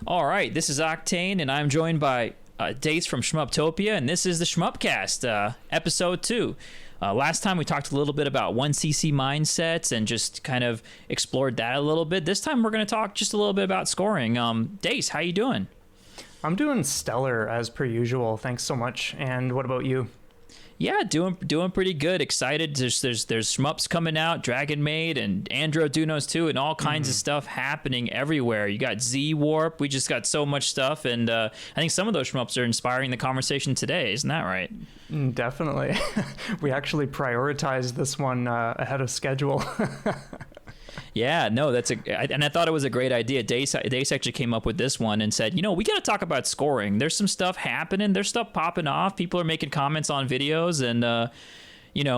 All right, this is Aktane, and I'm joined by Dace from Shmuptopia, and this is the Shmupcast, episode 2. Last time we talked a little bit about 1cc mindsets and just kind of explored that a little bit. This time we're going to talk just a little bit about scoring. Dace, how you doing? I'm doing stellar as per usual. Thanks so much. And what about you? Yeah, doing pretty good. Excited. There's Shmups coming out, Dragon Maid, and Andro Dunos too, and all kinds of stuff happening everywhere. You got Z Warp. We just got so much stuff, and I think some of those Shmups are inspiring the conversation today. Isn't that right? Definitely. We actually prioritized this one ahead of schedule. Yeah, no, and I thought it was a great idea. Dace actually came up with this one and said, we got to talk about scoring. There's some stuff happening. There's stuff popping off. People are making comments on videos, and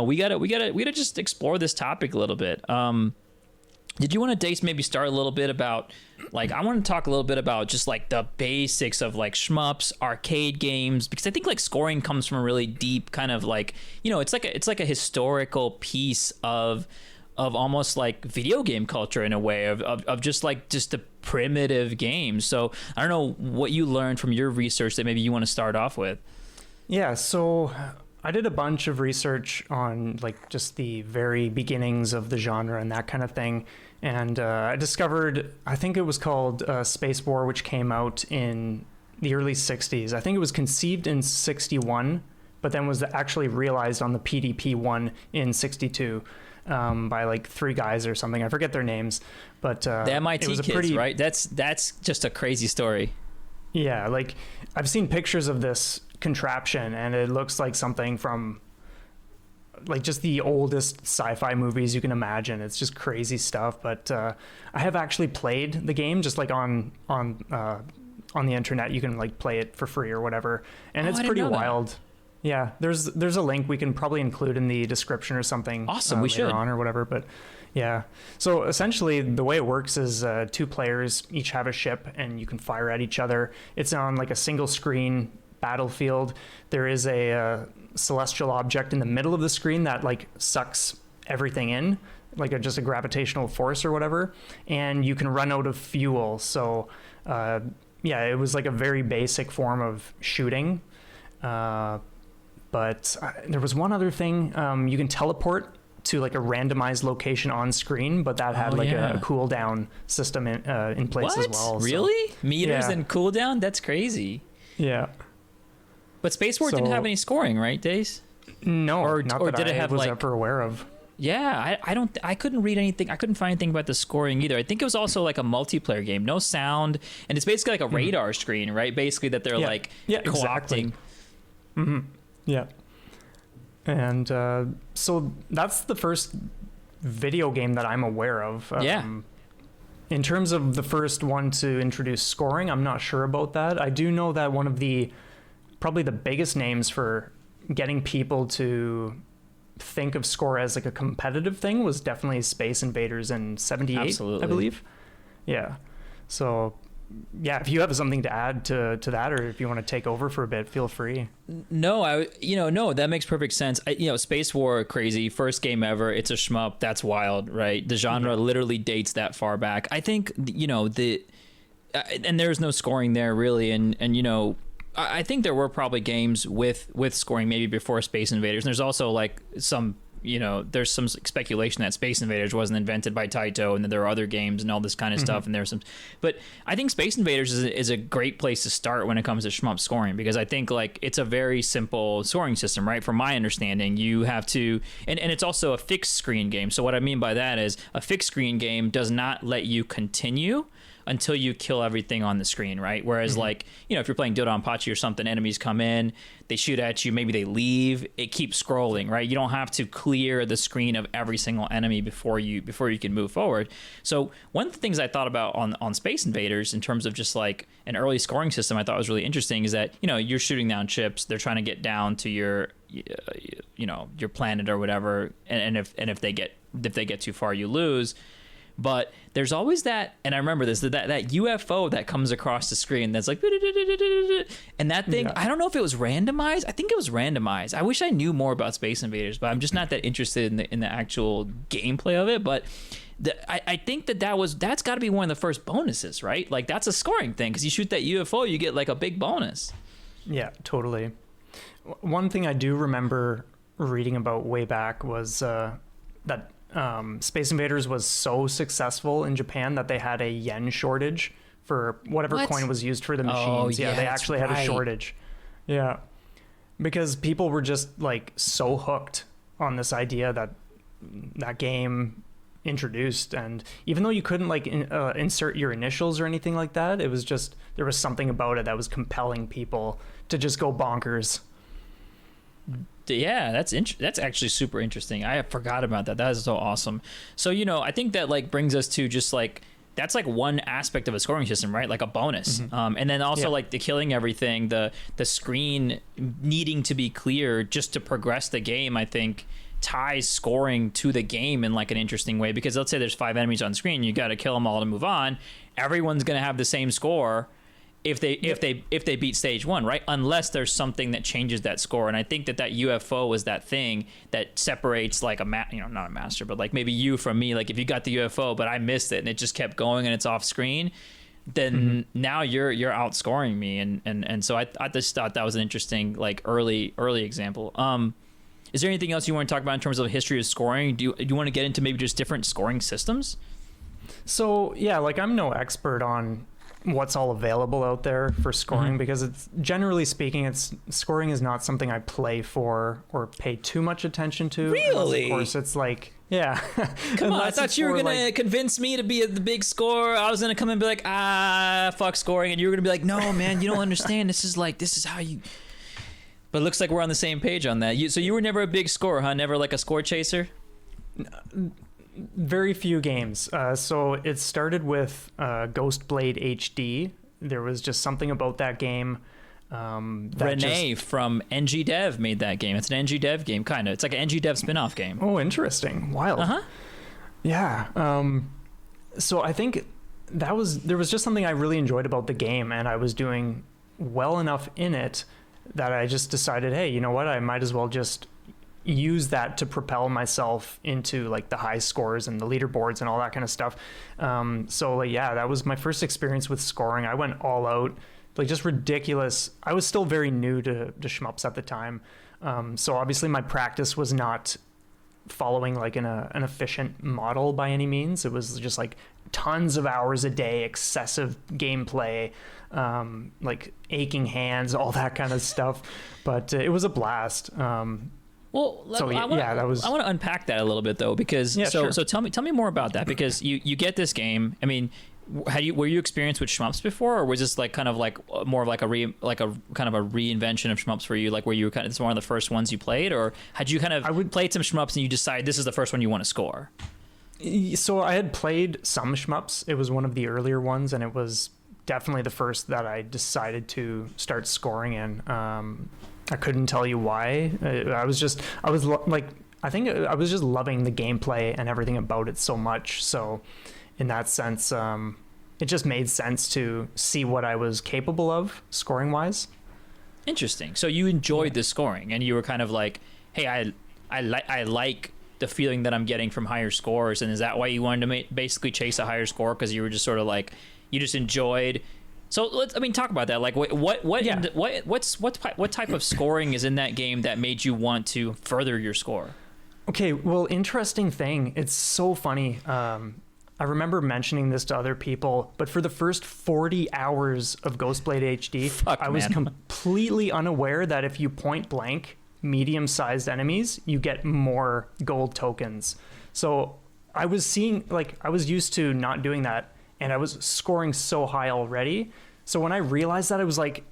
we gotta just explore this topic a little bit. Did you want to, Dace, maybe start a little bit about, I want to talk a little bit about just the basics of shmups, arcade games, because I think scoring comes from a really deep kind of it's like a historical piece of almost video game culture in a way of just the primitive games. So I don't know what you learned from your research that maybe you want to start off with. Yeah, so I did a bunch of research on just the very beginnings of the genre and that kind of thing. And I discovered, I think it was called Space War, which came out in the early 60s. I think it was conceived in 61, but then was actually realized on the PDP-1 in 62. By 3 guys or something. I forget their names, but the MIT kids, right? That's just a crazy story. Yeah, I've seen pictures of this contraption, and it looks like something from just the oldest sci-fi movies you can imagine. It's just crazy stuff. But I have actually played the game just on the internet. You can play it for free or whatever, and it's pretty wild. Yeah, there's a link we can probably include in the description or something. Awesome, we should. On or whatever, but yeah. So essentially the way it works is 2 players each have a ship and you can fire at each other. It's on a single screen battlefield. There is a celestial object in the middle of the screen that sucks everything in, just a gravitational force or whatever, and you can run out of fuel. So yeah, it was a very basic form of shooting. But there was one other thing. You can teleport to a randomized location on screen, but that had a cooldown system in place as well. Really? So, meters and cooldown? That's crazy. Yeah. But Space War didn't have any scoring, right, Dace? No, or did it have was ever aware of. Yeah, I couldn't read anything. I couldn't find anything about the scoring either. I think it was also a multiplayer game, no sound, and it's basically a radar screen, right? Basically that they're co-opting. Exactly. Mm-hmm. Yeah. And so that's the first video game that I'm aware of. In terms of the first one to introduce scoring, I'm not sure about that. I do know that one of probably the biggest names for getting people to think of score as a competitive thing was definitely Space Invaders in 78, Absolutely. I believe. Yeah. So yeah, if you have something to add to that, or if you want to take over for a bit, feel free. No, no, that makes perfect sense. Space War, crazy, first game ever. It's a shmup. That's wild, right? The genre literally dates that far back. I think, and there's no scoring there really. And I think there were probably games with scoring maybe before Space Invaders. And there's also some, there's some speculation that Space Invaders wasn't invented by Taito, and that there are other games and all this kind of stuff. And there's some, but I think Space Invaders is a great place to start when it comes to shmup scoring, because I think it's a very simple scoring system, right? From my understanding, you have to, and it's also a fixed screen game. So what I mean by that is a fixed screen game does not let you continue until you kill everything on the screen, right? Whereas if you're playing Dodonpachi or something, enemies come in, they shoot at you, maybe they leave, it keeps scrolling, right? You don't have to clear the screen of every single enemy before you can move forward. So one of the things I thought about on Space Invaders in terms of just an early scoring system I thought was really interesting is that, you're shooting down ships, they're trying to get down to your planet or whatever, and if they get too far, you lose. But there's always that, and I remember this, that UFO that comes across the screen that's like, and that thing, I don't know if it was randomized. I think it was randomized. I wish I knew more about Space Invaders, but I'm just not that interested in the actual gameplay of it. But I think that's got to be one of the first bonuses, right? Like that's a scoring thing, because you shoot that UFO, you get like a big bonus. Yeah, totally. One thing I do remember reading about way back was that Space Invaders was so successful in Japan that they had a yen shortage for whatever coin was used for the machines. Yeah, they actually had a shortage. Yeah, because people were just like so hooked on this idea that game introduced, and even though you couldn't like insert your initials or anything like that, it was just, there was something about it that was compelling people to just go bonkers. Yeah, that's actually super interesting. I forgot about that. That is so awesome. So, I think that like brings us to just like, that's like one aspect of a scoring system, right? Like a bonus. And then also like the killing everything, the screen needing to be clear just to progress the game, I think ties scoring to the game in like an interesting way, because let's say there's 5 enemies on screen, you got to kill them all to move on. Everyone's going to have the same score if they beat stage 1, right? Unless there's something that changes that score. And I think that UFO was that thing that separates like not a master, but like maybe you from me. Like if you got the UFO but I missed it and it just kept going and it's off screen, then now you're outscoring me. And so I just thought that was an interesting like early example. Is there anything else you want to talk about in terms of the history of scoring? Do you want to get into maybe just different scoring systems? So yeah, like I'm no expert on what's all available out there for scoring, because it's generally speaking, scoring is not something I play for or pay too much attention to. Really? Of course, it's like, yeah. Come on, I thought you were gonna convince me to be the big scorer. I was gonna come and be like, fuck scoring, and you were gonna be like, no, man, you don't understand. This is how you. But it looks like we're on the same page on that. So you were never a big scorer, huh? Never like a score chaser? Very few games. So it started with Ghostblade HD. There was just something about that game. Renee from NG Dev made that game. It's an NG Dev game, kind of. It's like an NG Dev spin-off game. Oh, interesting. Wild. Yeah. So I think there was just something I really enjoyed about the game, and I was doing well enough in it that I just decided, hey, you know what? I might as well just use that to propel myself into like the high scores and the leaderboards and all that kind of stuff. So like, yeah, that was my first experience with scoring. I went all out, like just ridiculous. I was still very new to Shmups at the time. So obviously my practice was not following like an efficient model by any means. It was just like tons of hours a day, excessive gameplay, like aching hands, all that kind of stuff. But it was a blast. Well, so I want to unpack that a little bit though, because so tell me more about that, because you get this game. I mean, were you experienced with Shmups before, or was this like kind of like more of like a kind of a reinvention of Shmups for you, like where you were kind of, it's one of the first ones you played, or had you kind of played some Shmups and you decide this is the first one you want to score? So I had played some Shmups. It was one of the earlier ones, and it was definitely the first that I decided to start scoring in. I couldn't tell you why. I was just loving the gameplay and everything about it so much. So in that sense, it just made sense to see what I was capable of scoring wise. Interesting. So you enjoyed the scoring, and you were kind of like, hey, I like the feeling that I'm getting from higher scores. And is that why you wanted to basically chase a higher score? Because you were just sort of like, you just enjoyed. So talk about that. Like what type of scoring is in that game that made you want to further your score? Okay, well, interesting thing. It's so funny. I remember mentioning this to other people, but for the first 40 hours of Ghostblade HD, I was completely unaware that if you point blank medium-sized enemies, you get more gold tokens. So I was used to not doing that, and I was scoring so high already. So when I realized that, I was like,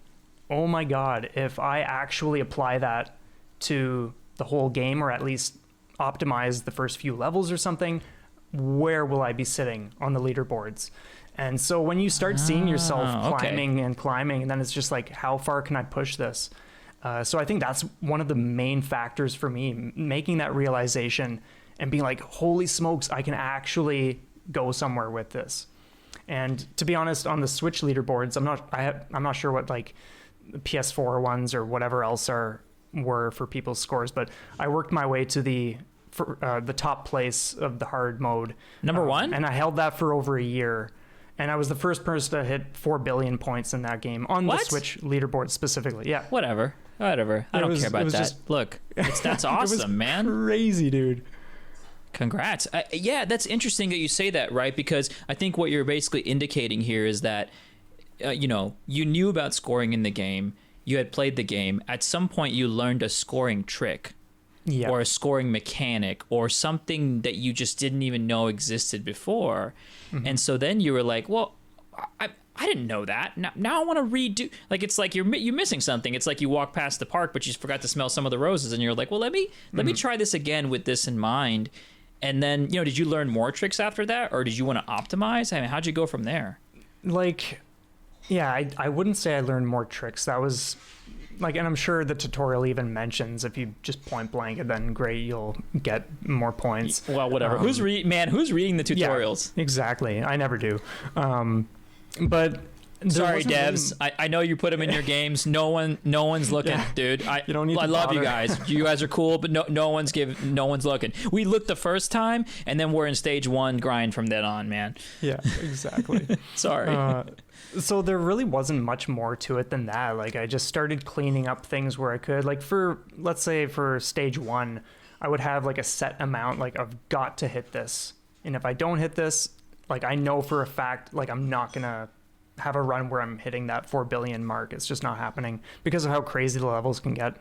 oh my God, if I actually apply that to the whole game, or at least optimize the first few levels or something, where will I be sitting on the leaderboards? And so when you start seeing yourself climbing and climbing, and then it's just like, how far can I push this? So I think that's one of the main factors for me, making that realization and being like, holy smokes, I can actually go somewhere with this. And to be honest, on the Switch leaderboards, I'm not sure what like the PS4 ones or whatever else were for people's scores, but I worked my way to the top place of the hard mode, number one, and I held that for over a year. And I was the first person to hit 4 billion points in that game on the Switch leaderboard specifically. Yeah. Whatever. I don't care about that. Look, that's awesome, man. Crazy, dude. Congrats. Yeah, that's interesting that you say that, right? Because I think what you're basically indicating here is that, you knew about scoring in the game. You had played the game. At some point, you learned a scoring trick. Yeah. Or a scoring mechanic or something that you just didn't even know existed before. Mm-hmm. And so then you were like, well, I didn't know that. Now I want to redo. Like, it's like you're missing something. It's like you walk past the park, but you forgot to smell some of the roses. And you're like, well, let me try this again with this in mind. And then, did you learn more tricks after that? Or did you want to optimize? I mean, how'd you go from there? Like, yeah, I wouldn't say I learned more tricks. That was... like, and I'm sure the tutorial even mentions if you just point blank it, then great, you'll get more points. Well, whatever. Who's reading the tutorials? Yeah, exactly. I never do. But sorry, devs. I know you put them in your games. No one's looking, dude. I love you guys. You guys are cool, but no one's looking. We looked the first time, and then we're in stage 1 grind from then on, man. Yeah, exactly. Sorry. So there really wasn't much more to it than that. Like, I just started cleaning up things where I could. Like, let's say for stage 1, I would have like a set amount, like I've got to hit this. And if I don't hit this, like I know for a fact, like I'm not going to have a run where I'm hitting that 4 billion mark. It's just not happening because of how crazy the levels can get.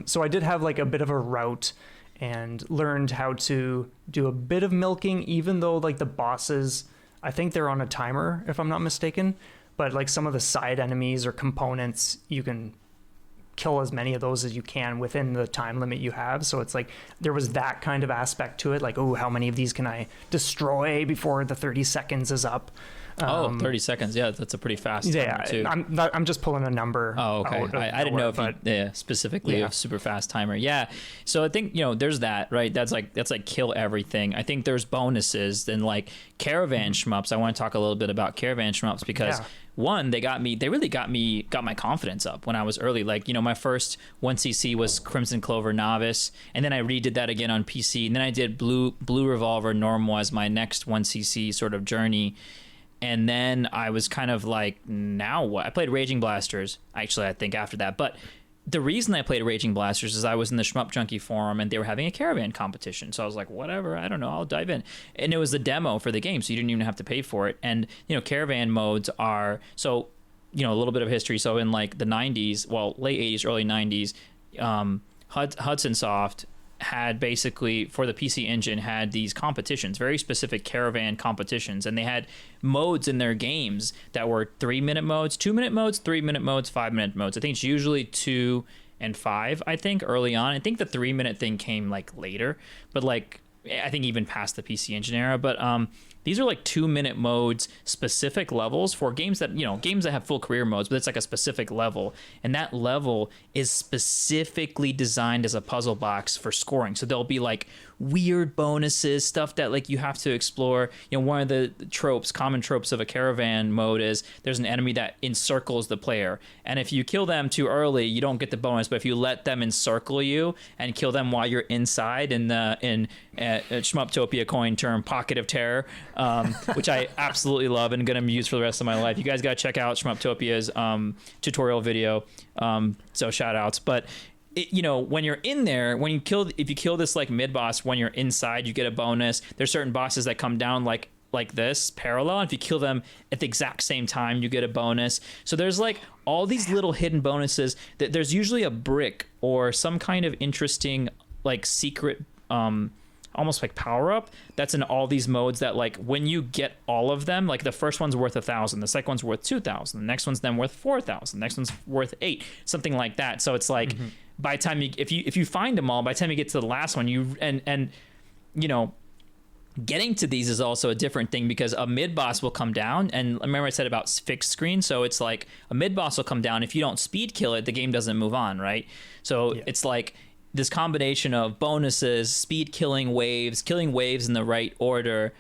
So I did have like a bit of a route and learned how to do a bit of milking, even though like the bosses... I think they're on a timer, if I'm not mistaken, but like some of the side enemies or components, you can kill as many of those as you can within the time limit you have. So it's like there was that kind of aspect to it, like, oh, how many of these can I destroy before the 30 seconds is up? 30 seconds. Yeah, that's a pretty fast timer too. I'm just pulling a number. Oh, okay. I didn't know if specifically a super fast timer. Yeah. So I think, there's that, right? That's like kill everything. I think there's bonuses and like caravan shmups. I want to talk a little bit about caravan shmups because one, they really got my confidence up when I was early. Like, my first 1cc was Crimson Clover Novice, and then I redid that again on PC, and then I did Blue Revolver Normal as my next 1cc sort of journey. And then I was kind of like, now what? I played Raging Blasters, actually, I think, after that. But the reason I played Raging Blasters is I was in the Shmup Junkie forum, and they were having a caravan competition. So I was like, whatever, I don't know, I'll dive in. And it was the demo for the game, so you didn't even have to pay for it. And, caravan modes are... So, a little bit of history. So in, like, the 90s, well, late 80s, early 90s, Hudson Soft had basically, for the PC Engine, had these competitions, very specific caravan competitions, and they had modes in their games that were 3-minute modes, 2-minute modes, 3-minute modes, 5-minute modes. I think it's usually 2 and 5, I think, early on. I think the 3-minute thing came like later, but like I think even past the PC Engine era. But these are like 2-minute modes, specific levels for games that, games that have full career modes, but it's like a specific level. And that level is specifically designed as a puzzle box for scoring. So there'll be like weird bonuses, stuff that like you have to explore. One of the common tropes of a caravan mode is there's an enemy that encircles the player. And if you kill them too early, you don't get the bonus. But if you let them encircle you and kill them while you're inside in Shmuptopia coin term, Pocket of Terror, which I absolutely love and going to use for the rest of my life. You guys got to check out Shmuptopia's tutorial video. So shout outs. But when you're in there, if you kill this like mid boss, when you're inside, you get a bonus. There's certain bosses that come down like this parallel. And if you kill them at the exact same time, you get a bonus. So there's like all these little hidden bonuses that there's usually a brick or some kind of interesting like secret, almost like power up that's in all these modes that like when you get all of them, like the first one's worth 1,000, the second one's worth 2,000, the next one's then worth 4,000, the next one's worth 8, something like that. So it's like by the time if you find them all, by the time you get to the last one, getting to these is also a different thing because a mid boss will come down, and remember I said about fixed screen, so it's like a mid boss will come down. If you don't speed kill it, the game doesn't move on, right? So it's like this combination of bonuses, speed killing waves in the right order,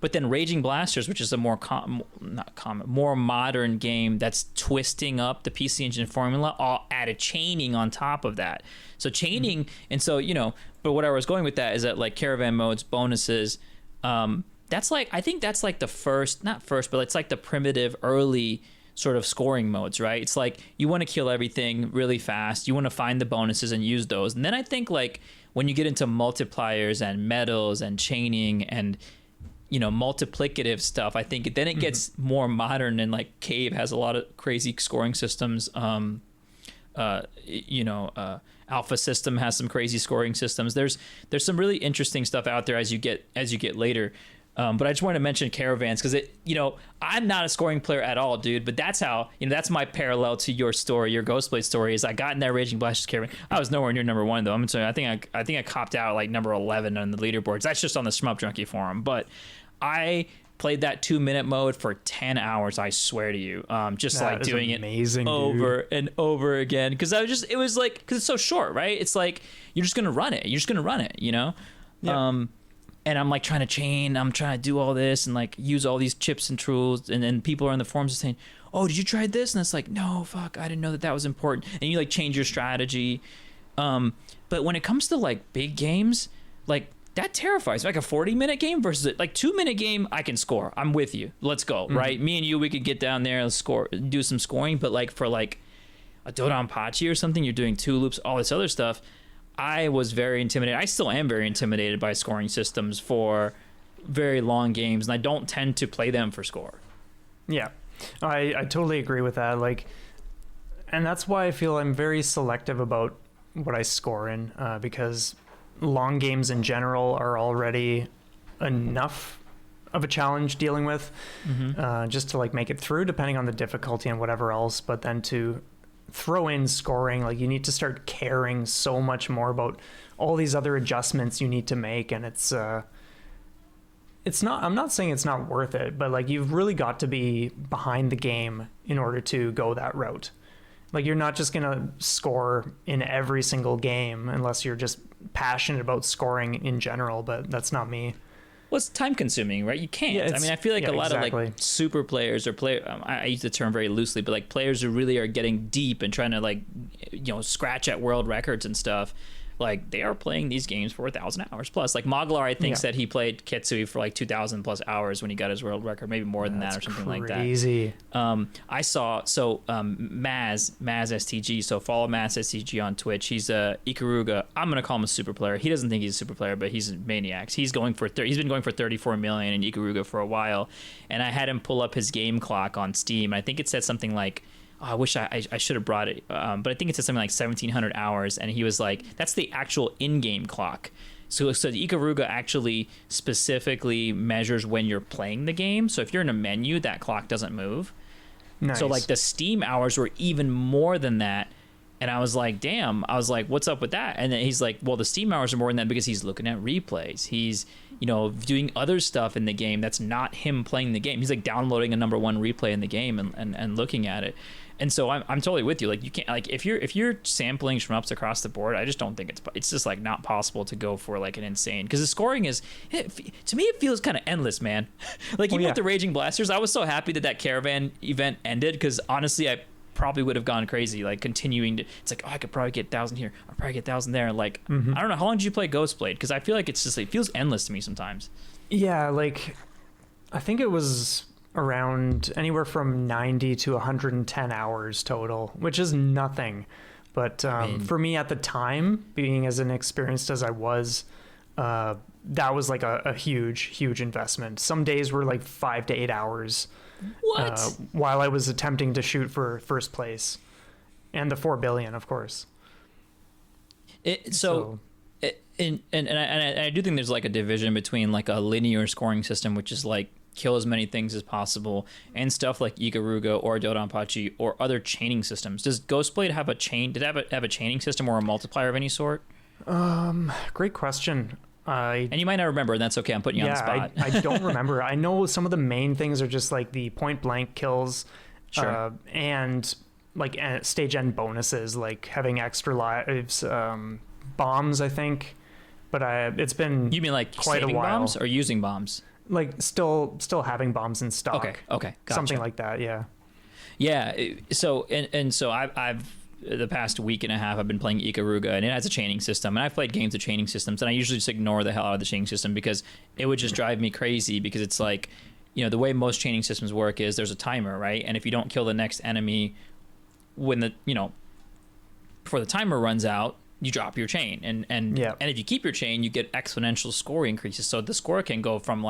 But then Raging Blasters, which is a more more modern game that's twisting up the PC Engine formula, all added chaining on top of that. So chaining, and so but what I was going with that is that like caravan modes, bonuses, that's like, I think that's like the first, not first, but it's like the primitive early sort of scoring modes, right? It's like you want to kill everything really fast, you want to find the bonuses and use those, and then I think like when you get into multipliers and medals and chaining and multiplicative stuff, I think then it gets more modern, and like Cave has a lot of crazy scoring systems. Alpha System has some crazy scoring systems. There's some really interesting stuff out there as you get later. But I just wanted to mention caravans because I'm not a scoring player at all, dude. But that's how that's my parallel to your story, your Ghostblade story. Is I got in that Raging Blasters caravan. I was nowhere near number 1 though. I'm telling you, I think I copped out like number 11 on the leaderboards. That's just on the Shmup Junkie forum. But I played that 2-minute mode for 10 hours. I swear to you, just that like doing amazing, it over and over again because it was like because it's so short, right? It's like you're just gonna run it. Yeah. And I'm like trying to chain, I'm trying to do all this and like use all these chips and tools, and then people are in the forums saying, "Oh, did you try this?" And it's like, "No, fuck, I didn't know that was important." And you like change your strategy. But when it comes to like big games, like that terrifies me. Like a 40-minute game versus a 2-minute game, I can score. I'm with you. Let's go, right? Me and you, we could get down there and score, do some scoring. But like for like a Dodonpachi or something, you're doing 2 loops, all this other stuff. I was very intimidated. I still am very intimidated by scoring systems for very long games, and I don't tend to play them for score. Yeah, I totally agree with that. Like, and that's why I feel I'm very selective about what I score in, because long games in general are already enough of a challenge dealing with, just to like make it through, depending on the difficulty and whatever else. But then to throw in scoring, like you need to start caring so much more about all these other adjustments you need to make, and it's not, I'm not saying it's not worth it, but like you've really got to be behind the game in order to go that route. Like you're not just gonna score in every single game unless you're just passionate about scoring in general, but that's not me. Well, it's time consuming, right? You can't. Yeah, I mean, I feel like a lot of like super players or I use the term very loosely, but like players who really are getting deep and trying to like, scratch at world records and stuff. Like they are playing these games for 1,000 hours plus. Like Moglar, I think, said he played Ketsui for like 2,000 plus hours when he got his world record, maybe more than that or something like that. Crazy. I saw Maz STG. So follow Maz STG on Twitch. He's Ikaruga. I'm gonna call him a super player. He doesn't think he's a super player, but he's a maniac. He's been going for 34 million in Ikaruga for a while, and I had him pull up his game clock on Steam. I think it said something like, I wish I should have brought it, but I think it said something like 1,700 hours, and he was like, that's the actual in-game clock. So the Ikaruga actually specifically measures when you're playing the game. So if you're in a menu, that clock doesn't move. Nice. So like the Steam hours were even more than that. And I was like, damn, what's up with that? And then he's like, well, the Steam hours are more than that because he's looking at replays. He's, doing other stuff in the game that's not him playing the game. He's like downloading a number 1 replay in the game and looking at it. And so I'm totally with you. Like you can't, like if you're sampling shmups across the board, I just don't think it's just like not possible to go for like an insane, because the scoring is, to me it feels kind of endless, man. Like even with the Raging Blasters, I was so happy that caravan event ended, because honestly I probably would have gone crazy like continuing to, it's like, oh, I could probably get 1,000 here, I'll probably get 1,000 there. Like I don't know, how long did you play Ghostblade? Because I feel like it's just, it feels endless to me sometimes. Yeah, like I think it was around anywhere from 90 to 110 hours total, which is nothing. But for me at the time, being as inexperienced as I was, that was like a huge investment. Some days were like 5 to 8 hours. What? While I was attempting to shoot for first place and the 4 billion, of course. And I do think there's like a division between like a linear scoring system, which is like kill as many things as possible, and stuff like Ikaruga or Dodonpachi or other chaining systems. Does Ghostblade have a chain? Did it have a chaining system or a multiplier of any sort? Great question. And you might not remember, and that's okay. I'm putting you on the spot. I don't remember. I know some of the main things are just like the point blank kills, and like stage end bonuses, like having extra lives, bombs, I think. But it's been, you mean like quite saving a while. Bombs or using bombs? Like still having bombs in stock. Okay, gotcha. Something like that. Yeah. Yeah. So so I've the past week and a half I've been playing Ikaruga, and it has a chaining system, and I've played games with chaining systems, and I usually just ignore the hell out of the chaining system because it would just drive me crazy, because it's like, the way most chaining systems work is there's a timer, right? And if you don't kill the next enemy when before the timer runs out, you drop your chain, and if you keep your chain, you get exponential score increases. So the score can go from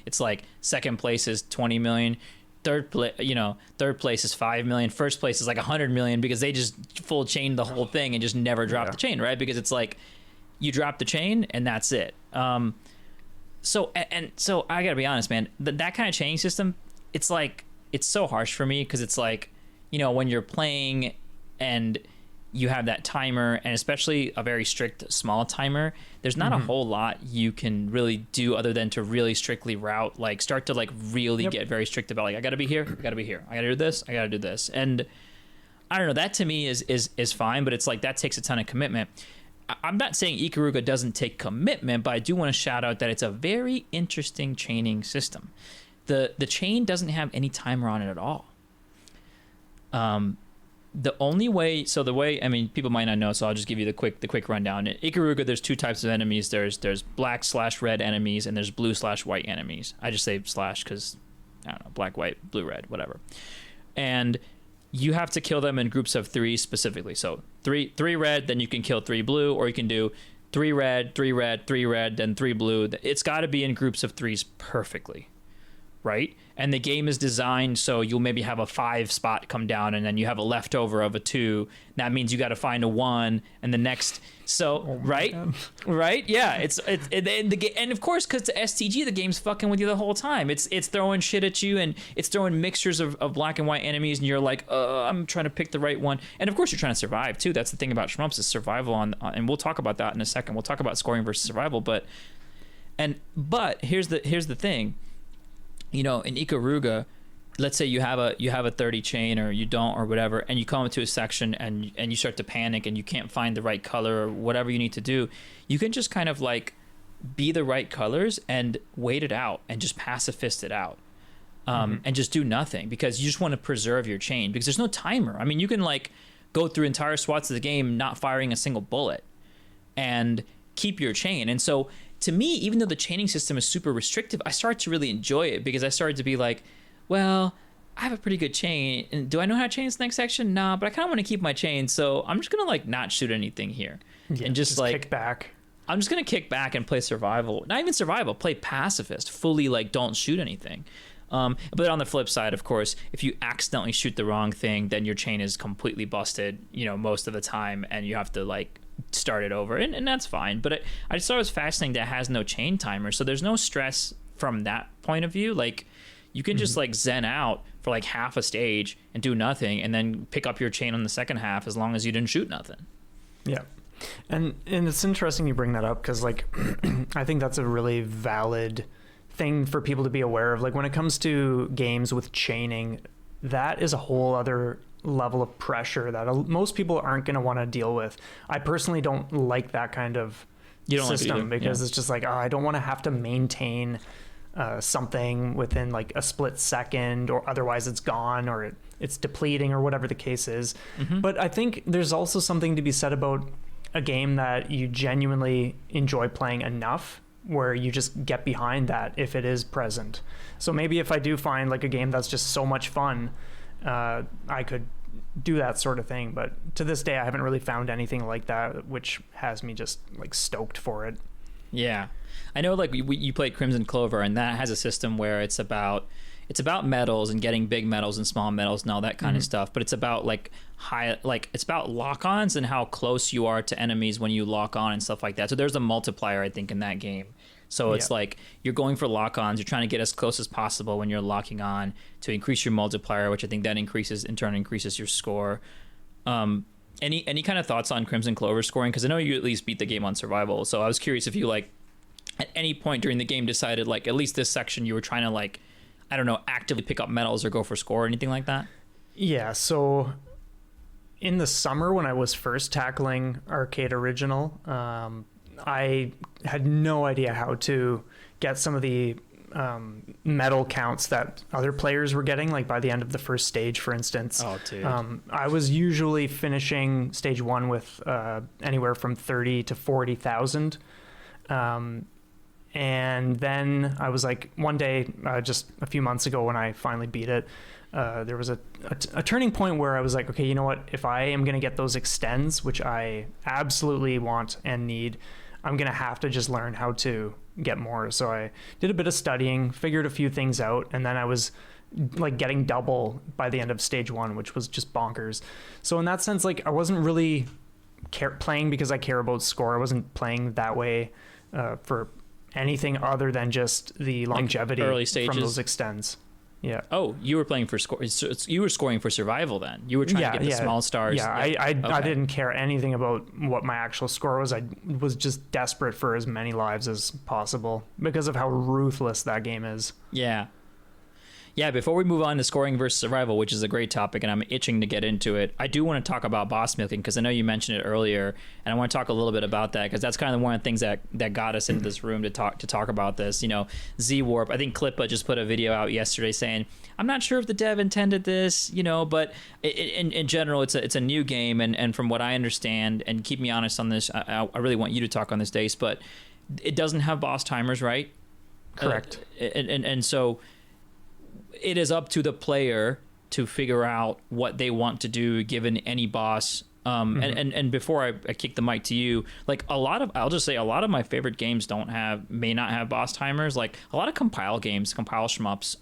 it's like second place is 20 million, third place is 5 million, first place is like 100 million, because they just full chained the whole thing and just never drop the chain, right? Because it's like you drop the chain and that's it. So I gotta be honest, man, that kind of chaining system, it's so harsh for me, because it's like, when you're playing and you have that timer, and especially a very strict small timer, there's not a whole lot you can really do other than to really strictly route, start to really get very strict about I gotta be here, I gotta be here, I gotta do this, I gotta do this. And I don't know, that to me is fine, but it's that takes a ton of commitment. I'm not saying Ikaruga doesn't take commitment, but I do want to shout out that it's a very interesting chaining system. The chain doesn't have any timer on it at all. The only way, people might not know, so I'll just give you the quick rundown. In Ikaruga, there's two types of enemies. There's black/red enemies, and there's blue/white enemies. I just say slash because, I don't know, black, white, blue, red, whatever. And you have to kill them in groups of 3 specifically. So three red, then you can kill 3 blue, or you can do 3 red, 3 red, 3 red, then 3 blue. It's got to be in groups of 3s perfectly, right? And the game is designed so you'll maybe have a 5 spot come down, and then you have a leftover of a 2. That means you got to find a 1 and the next. So right, yeah. And of course, because the STG, the game's fucking with you the whole time. It's throwing shit at you, and it's throwing mixtures of black and white enemies, and you're like, I'm trying to pick the right one. And of course, you're trying to survive too. That's the thing about Shmupps, is survival and we'll talk about that in a second. We'll talk about scoring versus survival, but here's the thing. In Ikaruga, let's say you have a 30 chain, or you don't, or whatever, and you come into a section and you start to panic and you can't find the right color or whatever you need to do, you can just kind of be the right colors and wait it out and just pacifist it out, and just do nothing, because you just want to preserve your chain, because there's no timer. I mean, you can go through entire swaths of the game not firing a single bullet and keep your chain. And so to me, even though the chaining system is super restrictive, I started to really enjoy it, because I started to be like, well, I have a pretty good chain, and do I know how to chain this next section? Nah, but I kind of want to keep my chain, so I'm just gonna not shoot anything here, and just kick back. I'm just gonna kick back and play survival. Not even survival, play pacifist, fully don't shoot anything. But on the flip side, of course, if you accidentally shoot the wrong thing, then your chain is completely busted, most of the time, and you have to start it over, and that's fine. But I just thought it was fascinating that it has no chain timer, so there's no stress from that point of view. You can just zen out for half a stage and do nothing, and then pick up your chain on the second half, as long as you didn't shoot nothing. Yeah. And it's interesting you bring that up, because I think that's a really valid thing for people to be aware of. When it comes to games with chaining, that is a whole other level of pressure that most people aren't going to want to deal with. I personally don't like that kind of system, because it's just I don't want to have to maintain something within a split second, or otherwise it's gone, or it's depleting, or whatever the case is. But I think there's also something to be said about a game that you genuinely enjoy playing enough, where you just get behind that if it is present. So maybe if I do find a game that's just so much fun, I could do that sort of thing. But to this day, I haven't really found anything like that, which has me just stoked for it. Yeah, I know. You played Crimson Clover, and that has a system where it's about medals and getting big medals and small medals and all that kind of stuff. But it's about it's about lock-ons and how close you are to enemies when you lock on and stuff like that. So there's a multiplier, I think, in that game. So it's you're going for lock-ons. You're trying to get as close as possible when you're locking on to increase your multiplier, which I think that increases your score. Any kind of thoughts on Crimson Clover scoring? Because I know you at least beat the game on survival. So I was curious if you at any point during the game decided at least this section you were trying to I don't know, actively pick up medals or go for score or anything like that. Yeah. So in the summer when I was first tackling Arcade Original, I had no idea how to get some of the medal counts that other players were getting, like by the end of the first stage, for instance. Oh, dude. I was usually finishing stage 1 with anywhere from 30 to 40,000. And then I was like, one day, just a few months ago when I finally beat it, there was a turning point where I was like, okay, you know what? If I am going to get those extends, which I absolutely want and need, I'm going to have to just learn how to get more. So I did a bit of studying, figured a few things out, and then I was like getting double by the end of stage 1, which was just bonkers. So in that sense, like I wasn't really playing because I care about score. I wasn't playing that way for anything other than just the longevity early stages from those extends. Yeah. Oh, you were playing for score. So you were scoring for survival then. You were trying to get the small stars. Yeah, I didn't care anything about what my actual score was. I was just desperate for as many lives as possible because of how ruthless that game is. Yeah. Yeah, before we move on to scoring versus survival, which is a great topic, and I'm itching to get into it, I do want to talk about boss milking because I know you mentioned it earlier, and I want to talk a little bit about that because that's kind of one of the things that got us into this room to talk about this. You know, Z-Warp. I think Klippa just put a video out yesterday saying, I'm not sure if the dev intended this, you know, but in general, it's a new game, and from what I understand, and keep me honest on this, I really want you to talk on this, Dace, but it doesn't have boss timers, right? Correct. And so it is up to the player to figure out what they want to do given any boss. And before I kick the mic to you, like I'll just say a lot of my favorite games may not have boss timers. Like a lot of compile games, compile shmups,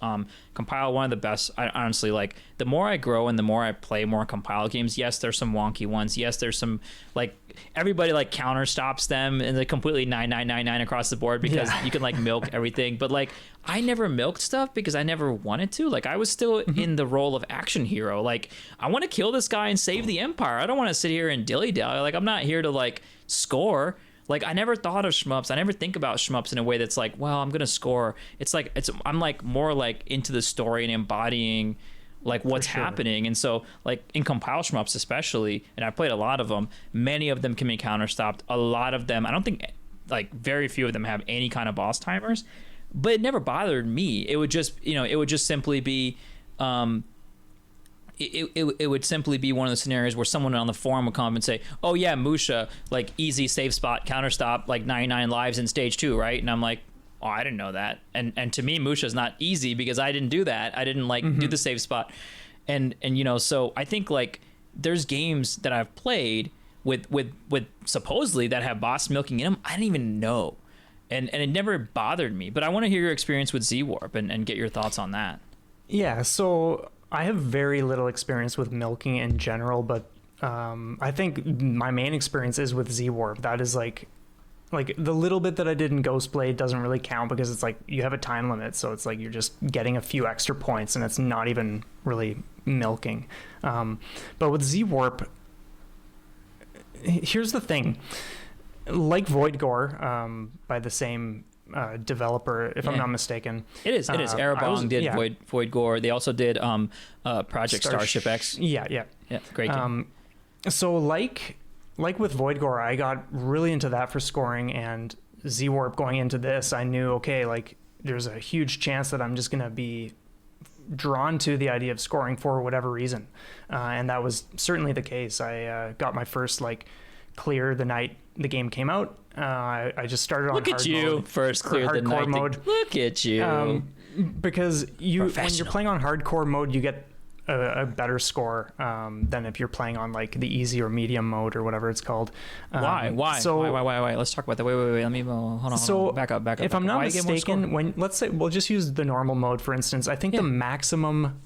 compile one of the best. I honestly, like the more I grow and the more I play more compile games. Yes, there's some wonky ones. Yes, there's some like everybody like counter stops them and they completely 9999 across the board because you can like milk everything. But like I never milked stuff because I never wanted to. Like I was still in the role of action hero. Like I want to kill this guy and save the empire. I don't want to sit here and dilly-dally. Like I'm not here to like score. Like I never thought of shmups. I never think about shmups in a way that's like, well, I'm gonna score. I'm like more like into the story and embodying like what's happening. And so like in compile shmups especially, and I played a lot of them, many of them can be counter stopped. A lot of them, I don't think, like very few of them have any kind of boss timers, but it never bothered me. It would just, it would just simply be it would simply be one of the scenarios where someone on the forum would come and say, oh yeah, Musha, like easy save spot counter stop, like 99 lives in stage 2, right? And I'm like, oh, I didn't know that. And to me, Musha is not easy because I didn't do that. I didn't like do the save spot. And so I think like there's games that I've played with supposedly that have boss milking in them. I didn't even know. And it never bothered me. But I want to hear your experience with Z-Warp and get your thoughts on that. Yeah, so I have very little experience with milking in general, but I think my main experience is with Z-Warp. That is like the little bit that I did in Ghostblade doesn't really count because it's like you have a time limit, so it's like you're just getting a few extra points and it's not even really milking. But with Z-Warp, here's the thing. Like Void Gore, by the same developer, if I'm not mistaken. It is. Arabong did Void Gore. They also did Project Starship X. Yeah, great game. So like with Void Gore, I got really into that for scoring, and Z-Warp going into this, I knew, okay, like there's a huge chance that I'm just going to be drawn to the idea of scoring for whatever reason. And that was certainly the case. I got my first like clear the night the game came out. I just started on hard mode. Look at you, first clear the night mode. Look at you. Because when you're playing on hardcore mode, you get a better score than if you're playing on like the easy or medium mode or whatever it's called. Why? Let's talk about that. Wait. Let me hold on. Back up. If I'm not mistaken, let's say we'll just use the normal mode for instance. I think the maximum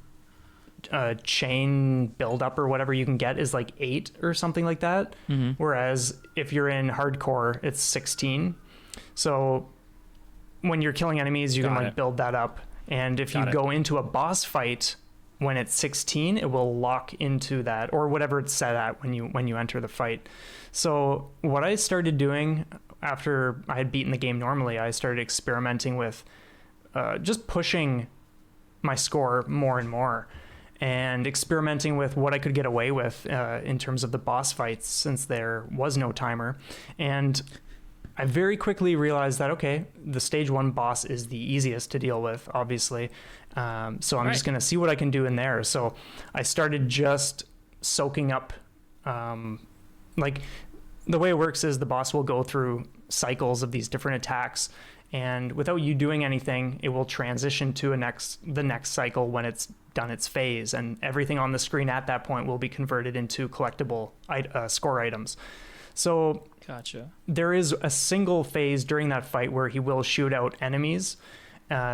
chain buildup or whatever you can get is like 8 or something like that. Whereas if you're in hardcore, it's 16. So when you're killing enemies, you can build that up. And if you go into a boss fight when it's 16, it will lock into that or whatever it's set at when you enter the fight. So what I started doing after I had beaten the game normally, I started experimenting with just pushing my score more and more and experimenting with what I could get away with in terms of the boss fights since there was no timer. And I very quickly realized that, okay, the stage 1 boss is the easiest to deal with, obviously. So I'm just going to see what I can do in there. So I started just soaking up, like the way it works is the boss will go through cycles of these different attacks, and without you doing anything, it will transition to the next cycle when it's done its phase, and everything on the screen at that point will be converted into collectible score items. So Gotcha. there is a single phase during that fight where he will shoot out enemies.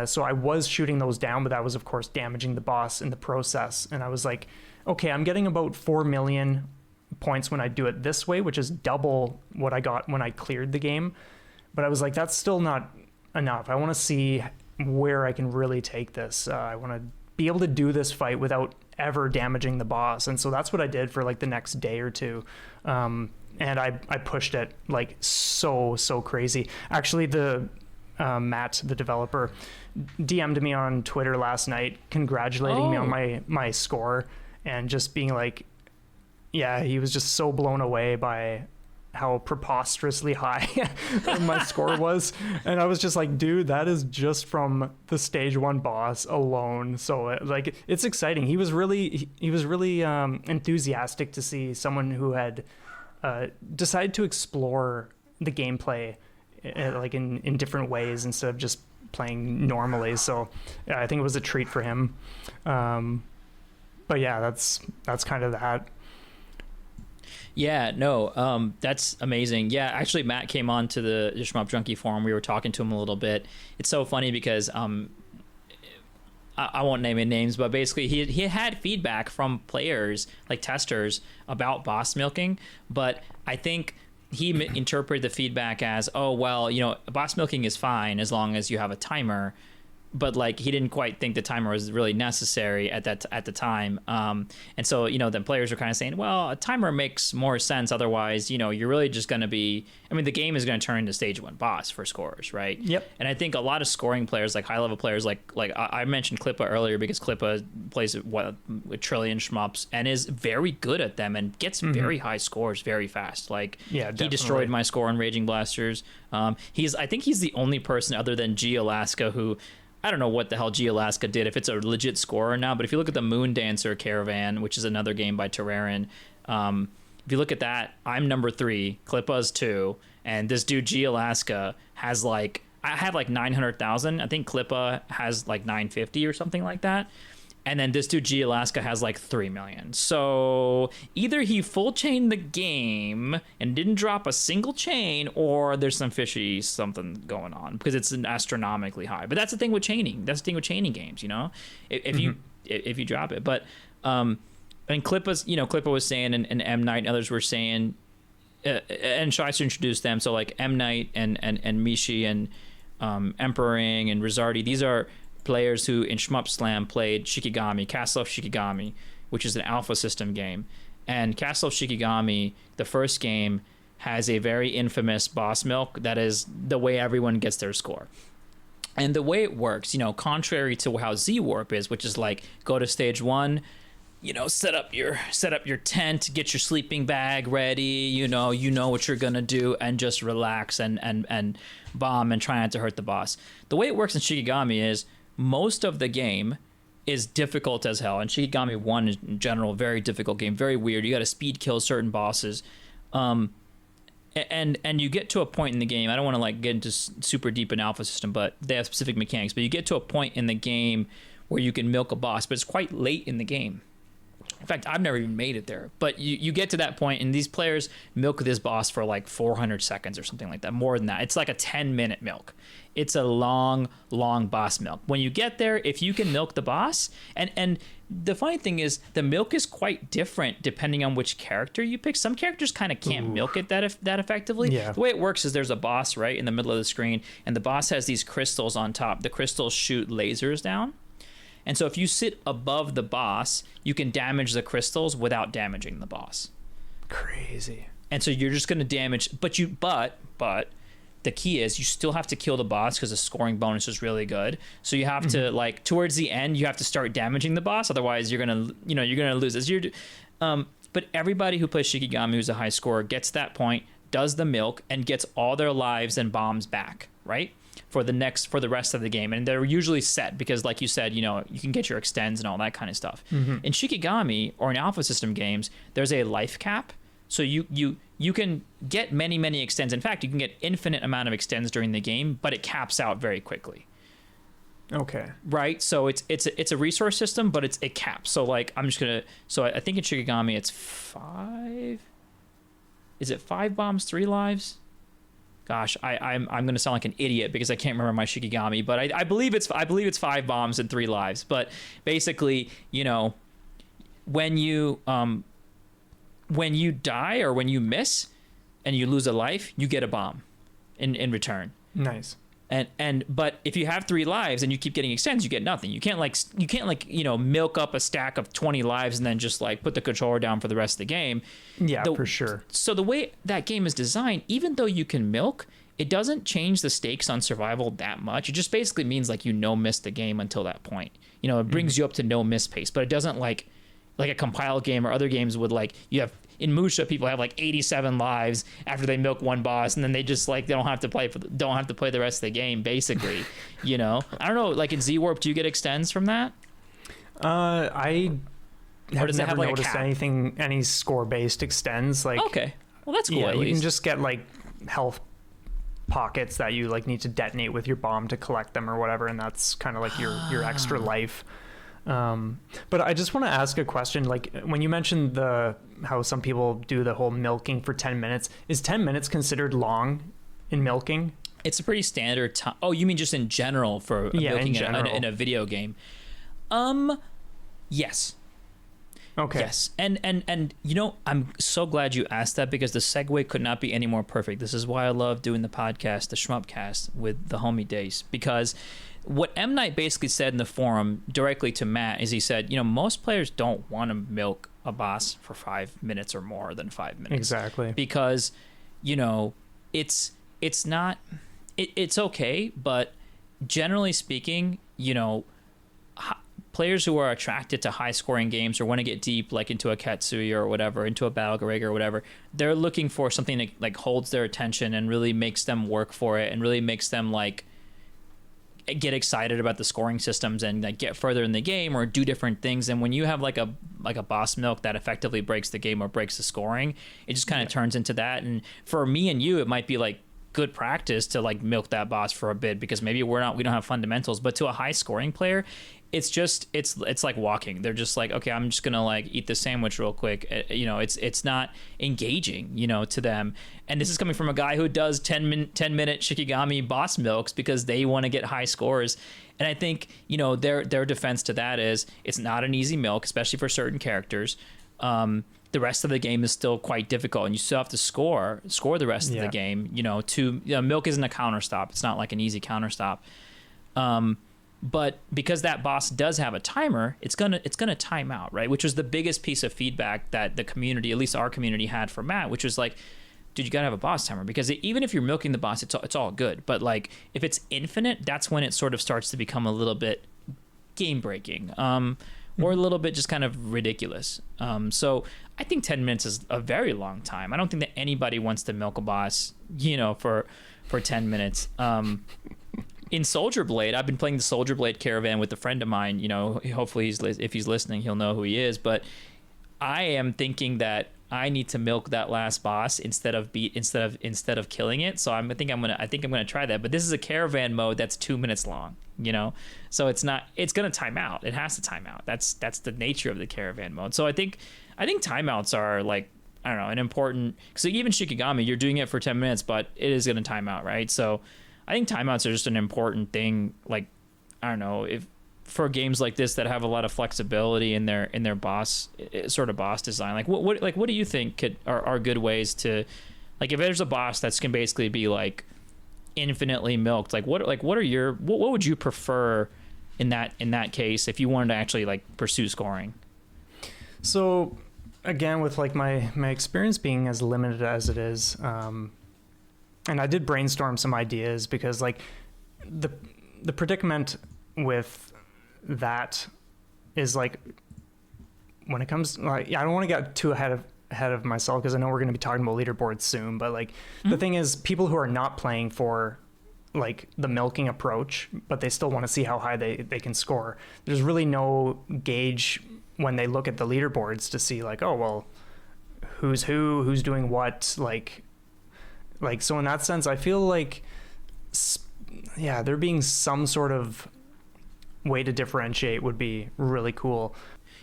So I was shooting those down, but that was, of course, damaging the boss in the process. And I was like, okay, I'm getting about 4 million points when I do it this way, which is double what I got when I cleared the game. But I was like, that's still not enough. I want to see where I can really take this. I want to be able to do this fight without ever damaging the boss. And so that's what I did for like the next day or two. And I pushed it like so crazy. Actually, Matt, the developer, DM'd me on Twitter last night, congratulating me on my score, and just being like, yeah, he was just so blown away by how preposterously high my score was. And I was just like, dude, that is just from the stage 1 boss alone. So like, it's exciting. He was really enthusiastic to see someone who had decided to explore the gameplay like in different ways instead of just playing normally. So yeah, I think it was a treat for him. But yeah, that's kind of that. Yeah, no, that's amazing. Yeah, actually, Matt came on to the Shmup Junkie forum. We were talking to him a little bit. It's so funny because I won't name any names, but basically he had feedback from players, like testers, about boss milking. But I think he interpreted the feedback as, oh, well, you know, boss milking is fine as long as you have a timer. But like he didn't quite think the timer was really necessary at the time, and so, you know, the players are kind of saying, well, a timer makes more sense, otherwise, you know, you're really just going to be, I mean, the game is going to turn into stage 1 boss for scores, right? Yep. And I think a lot of scoring players, like high level players, like I mentioned Klippa earlier because Klippa plays a trillion shmups and is very good at them and gets very high scores very fast. Like, yeah, he definitely destroyed my score on Raging Blasters. I think he's the only person other than G Alaska who, I don't know what the hell G Alaska did, if it's a legit score or not, but if you look at the Moon Dancer Caravan, which is another game by Terrarin, if you look at that, I'm number 3, Klippa's 2, and this dude G Alaska has like, I have like 900,000. I think Klippa has like 950 or something like that. And then this dude G Alaska has like 3 million. So either he full chained the game and didn't drop a single chain, or there's some fishy something going on because it's an astronomically high. But that's the thing with chaining. That's the thing with chaining games, you know, if you drop it. But and Klippa was saying, and M Night and others were saying, and Scheister introduced them. So like M Night and Mishi and Emperoring and Rizardi, these are players who in Shmup Slam played Shikigami, Castle of Shikigami, which is an alpha system game. And Castle of Shikigami, the first game, has a very infamous boss milk that is the way everyone gets their score. And the way it works, you know, contrary to how Z-Warp is, which is like go to stage 1, you know, set up your tent, get your sleeping bag ready, you know what you're gonna do, and just relax and bomb and try not to hurt the boss. The way it works in Shikigami is most of the game is difficult as hell, and Shikigami 1 is in general a very difficult game, very weird. You got to speed kill certain bosses, and you get to a point in the game. I don't want to like get into super deep in alpha system, but they have specific mechanics. But you get to a point in the game where you can milk a boss, but it's quite late in the game. In fact, I've never even made it there. But you get to that point, and these players milk this boss for like 400 seconds or something like that. More than that. It's like a 10-minute milk. It's a long boss milk. When you get there, if you can milk the boss, and the funny thing is, the milk is quite different depending on which character you pick. Some characters kind of can't milk it that effectively. Yeah. The way it works is there's a boss right in the middle of the screen, and the boss has these crystals on top. The crystals shoot lasers down. And so if you sit above the boss, you can damage the crystals without damaging the boss. Crazy. And so you're just going to damage, but the key is you still have to kill the boss because the scoring bonus is really good. So you have to, like, towards the end, you have to start damaging the boss. Otherwise you're going to lose. But everybody who plays Shikigami who's a high scorer gets that point, does the milk, and gets all their lives and bombs back, right? For the rest of the game. And they're usually set because, like you said, you know, you can get your extends and all that kind of stuff. In Shikigami or in Alpha System games, there's a life cap. So you can get many extends. In fact, you can get infinite amount of extends during the game, but it caps out very quickly. Okay. Right. So it's a resource system, but it caps. So like I think in Shikigami it's 5. Is it 5 bombs, 3 lives? Gosh, I'm gonna sound like an idiot because I can't remember my Shikigami, but I believe it's 5 bombs and 3 lives. But basically, you know, when you die or when you miss and you lose a life, you get a bomb in return. Nice. But if you have 3 lives and you keep getting extends, you get nothing. You can't you know, milk up a stack of 20 lives and then just like put the controller down for the rest of the game. Yeah, for sure. So the way that game is designed, even though you can milk, it doesn't change the stakes on survival that much. It just basically means like you no miss the game until that point. You know, it brings you up to no miss pace, but it doesn't like a compiled game or other games would like you have. In Musha, people have like 87 lives after they milk one boss, and then they just like they don't have to play the rest of the game. Basically, you know. I don't know. Like in Z-Warp, do you get extends from that? I have never like noticed any score-based extends. Like okay, well that's cool. Yeah, at you least. can just get like health pockets that you like need to detonate with your bomb to collect them or whatever, and that's kind of like your extra life. But I just want to ask a question. Like when you mentioned how some people do the whole milking for 10 minutes, is 10 minutes considered long in milking? It's a pretty standard time. Oh, you mean just in general for milking in a video game? Yes. Okay. Yes. And you know, I'm so glad you asked that because the segue could not be any more perfect. This is why I love doing the podcast, the Shmupcast with the homie Dace, because what M. Night basically said in the forum directly to Matt is he said, you know, most players don't want to milk a boss for 5 minutes or more than 5 minutes. Exactly. Because, you know, it's okay, but generally speaking, you know, players who are attracted to high scoring games or want to get deep, like into a Katsuya or whatever, into a Battle Garega or whatever, they're looking for something that like holds their attention and really makes them work for it and really makes them like get excited about the scoring systems and like get further in the game or do different things. And when you have like a boss milk that effectively breaks the game or breaks the scoring, it just kind of turns into that. And for me and you, it might be like good practice to like milk that boss for a bit because maybe we don't have fundamentals, but to a high scoring player, it's just it's like walking. They're just like, okay, I'm just gonna like eat the sandwich real quick. You know, it's not engaging, you know, to them. And this is coming from a guy who does 10-minute Shikigami boss milks because they want to get high scores. And I think, you know, their defense to that is it's not an easy milk, especially for certain characters. The rest of the game is still quite difficult, and you still have to score the rest of the game. You know, milk isn't a counter stop. It's not like an easy counter stop. But because that boss does have a timer, it's gonna time out, right? Which was the biggest piece of feedback that the community, at least our community, had for Matt, which was like, dude, you gotta have a boss timer because even if you're milking the boss, it's all good. But like if it's infinite, that's when it sort of starts to become a little bit game breaking, or a little bit just kind of ridiculous. So I think 10 minutes is a very long time. I don't think that anybody wants to milk a boss, you know, for 10 minutes. In Soldier Blade, I've been playing the Soldier Blade Caravan with a friend of mine. You know, hopefully if he's listening, he'll know who he is. But I am thinking that I need to milk that last boss instead of killing it. So I think I'm gonna try that. But this is a caravan mode that's 2 minutes long. You know, so it's gonna time out. It has to time out. That's the nature of the caravan mode. So I think timeouts are like, I don't know, an important. So even Shikigami, you're doing it for 10 minutes, but it is gonna time out, right? So I think timeouts are just an important thing. Like, I don't know, if for games like this that have a lot of flexibility in their boss design, like what do you think are good ways to, like, if there's a boss that's can basically be like infinitely milked, like what would you prefer in that case if you wanted to actually like pursue scoring? So again, with like my experience being as limited as it is, and I did brainstorm some ideas because like the predicament with that is like when it comes, like, I don't want to get too ahead ahead of myself because I know we're going to be talking about leaderboards soon, but like the thing is, people who are not playing for like the milking approach, but they still want to see how high they can score, there's really no gauge when they look at the leaderboards to see like, oh well, who's doing what, like so in that sense I feel like there being some sort of way to differentiate would be really cool.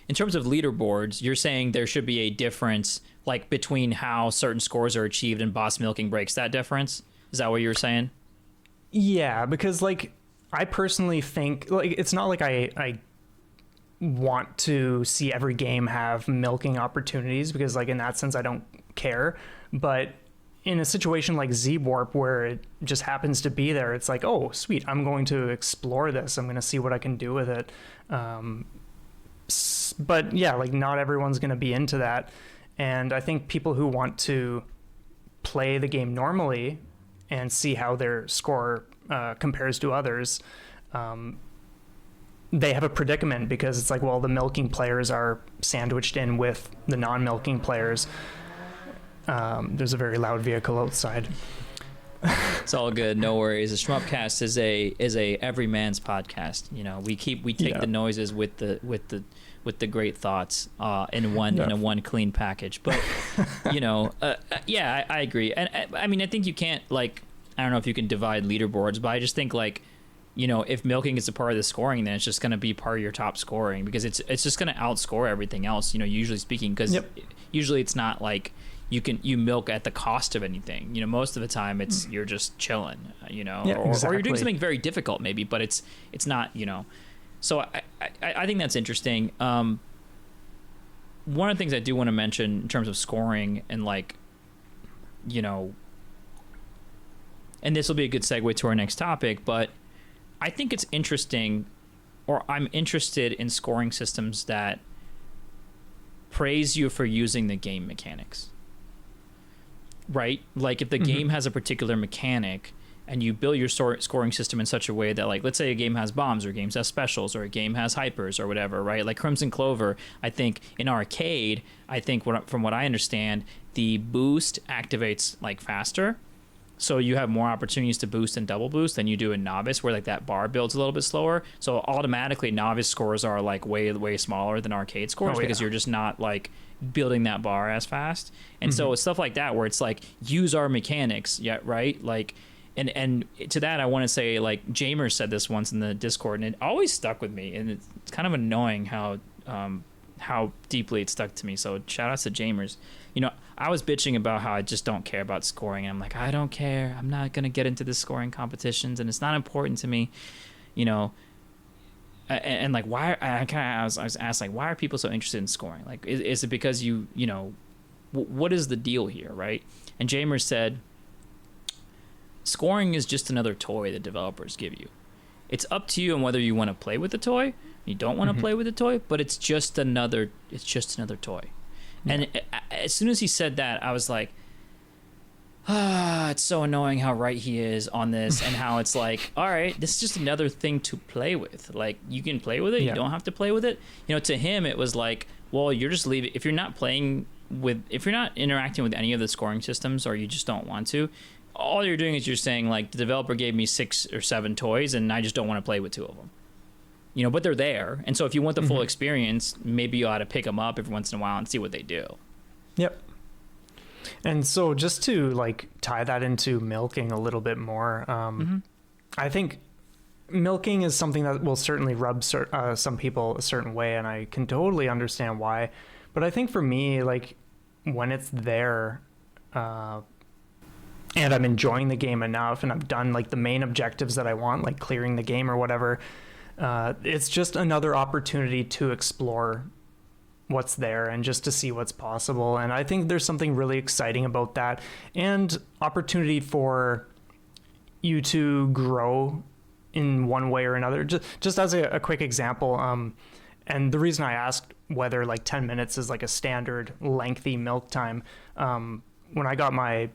In terms of leaderboards, you're saying there should be a difference like between how certain scores are achieved and boss milking breaks that difference? Is that what you were saying? Yeah, because like I personally think like it's not like I want to see every game have milking opportunities, because like in that sense I don't care, but in a situation like Z-Warp where it just happens to be there, it's like, oh sweet, I'm going to explore this, I'm going to see what I can do with it. But yeah, like not everyone's going to be into that, and I think people who want to play the game normally and see how their score compares to others, they have a predicament, because it's like, well, the milking players are sandwiched in with the non-milking players. There's a very loud vehicle outside. It's all good, no worries. The Shmupcast is a every man's podcast. You know, we take the noises with the great thoughts in one clean package. But you know, I agree, and I mean, I think you can't, like, I don't know if you can divide leaderboards, but I just think, like, you know, if milking is a part of the scoring, then it's just going to be part of your top scoring, because it's just going to outscore everything else, you know, usually speaking, because usually it's not like you milk at the cost of anything. You know, most of the time it's you're just chilling, you know, or you're doing something very difficult maybe, but it's not, you know. So I think that's interesting. One of the things I do want to mention in terms of scoring and, like, you know, and this will be a good segue to our next topic, but I think it's interesting, or I'm interested in scoring systems that praise you for using the game mechanics, right? Like if the game has a particular mechanic and you build your scoring system in such a way that, like, let's say a game has bombs, or a game has specials, or a game has hypers or whatever, right? Like Crimson Clover, I think in arcade, I think from what I understand, the boost activates like faster. So you have more opportunities to boost and double boost than you do in Novice, where like that bar builds a little bit slower. So automatically Novice scores are like way smaller than arcade scores, because you're just not like building that bar as fast. And so it's stuff like that where it's like, use our mechanics, right? Like, and to that I want to say, like, Jamer said this once in the Discord, and it always stuck with me, and it's kind of annoying how deeply it stuck to me. So shout outs to Jamers. You know, I was bitching about how I just don't care about scoring, and I'm like, I don't care, I'm not gonna get into the scoring competitions, and it's not important to me, you know. And like, why? I was asked, like, why are people so interested in scoring? Like, is it because you know, what is the deal here, right? And Jamer said, scoring is just another toy that developers give you. It's up to you on whether you want to play with the toy. You don't want to play with the toy, but it's just another toy. Yeah. And as soon as he said that, I was like, it's so annoying how right he is on this, and how it's like, all right, this is just another thing to play with. Like, you can play with it, you don't have to play with it. You know, to him, it was like, well, you're just leaving. If you're not interacting with any of the scoring systems, or you just don't want to, all you're doing is you're saying, like, the developer gave me 6 or 7 toys, and I just don't want to play with 2 of them. You know, but they're there. And so if you want the full experience, maybe you ought to pick them up every once in a while and see what they do. Yep. And so just to like tie that into milking a little bit more, I think milking is something that will certainly rub some people a certain way, and I can totally understand why. But I think for me, like, when it's there, and I'm enjoying the game enough, and I've done like the main objectives that I want, like clearing the game or whatever, it's just another opportunity to explore what's there and just to see what's possible. And I think there's something really exciting about that, and opportunity for you to grow in one way or another. Just as a quick example, and the reason I asked whether like 10 minutes is like a standard lengthy milk time, when I got my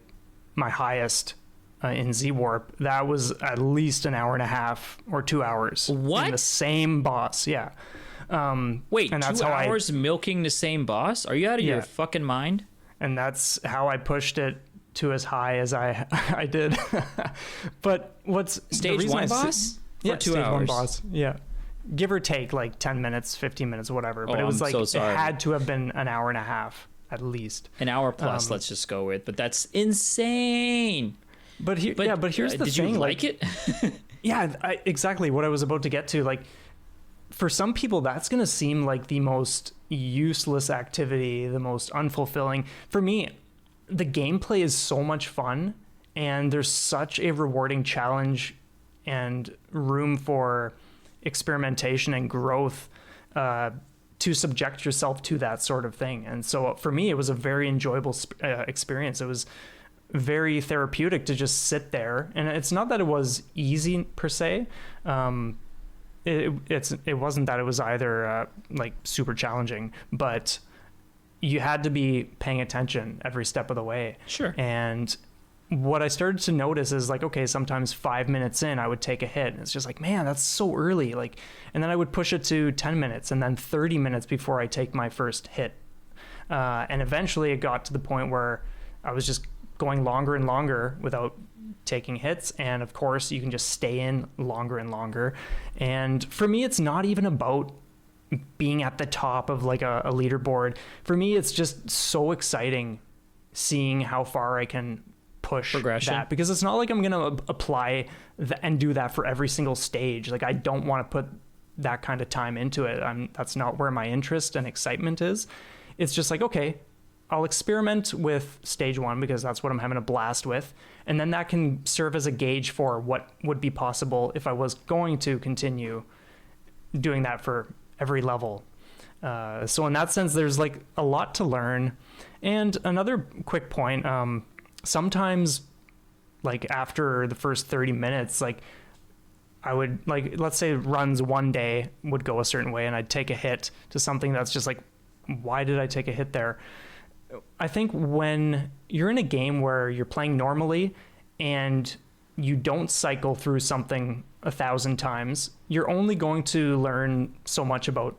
highest in Z-Warp, that was at least an hour and a half or 2 hours. What? In the same boss, Wait, and that's 2 hours milking the same boss? Are you out of your fucking mind? and that's how I pushed it to as high as I did. But what's stage one boss? Yeah, for 2 stage hours. one boss. Yeah, give or take like 10 minutes, 15 minutes, whatever. But it was I'm so sorry. It had to have been an hour and a half at least. An hour plus, let's just go with. But that's insane. But here's the did thing. Did you like it? Yeah, exactly what I was about to get to. Like, for some people, that's going to seem like the most useless activity, the most unfulfilling. For me, the gameplay is so much fun, and there's such a rewarding challenge and room for experimentation and growth to subject yourself to that sort of thing. And so for me, it was a very enjoyable experience. It was very therapeutic to just sit there, and it's not that it was easy per se. It wasn't that it was either like super challenging, but you had to be paying attention every step of the way. Sure. And what I started to notice is like, okay, sometimes 5 minutes in, I would take a hit, and it's just like, man, that's so early. Like, and then I would push it to 10 minutes and then 30 minutes before I take my first hit. And eventually it got to the point where I was just going longer and longer without taking hits, and of course you can just stay in longer and longer. And for me, it's not even about being at the top of like a leaderboard. For me, it's just so exciting seeing how far I can push progression, that, because it's not like I'm gonna apply and do that for every single stage. Like, I don't want to put that kind of time into it. That's not where my interest and excitement is. It's just like, okay, I'll experiment with stage one because that's what I'm having a blast with. And then that can serve as a gauge for what would be possible if I was going to continue doing that for every level. So in that sense, there's like a lot to learn. And another quick point, sometimes like after the first 30 minutes, like I would, like, let's say runs one day would go a certain way and I'd take a hit to something that's just like, why did I take a hit there? I think when you're in a game where you're playing normally and you don't cycle through something 1,000 times, you're only going to learn so much about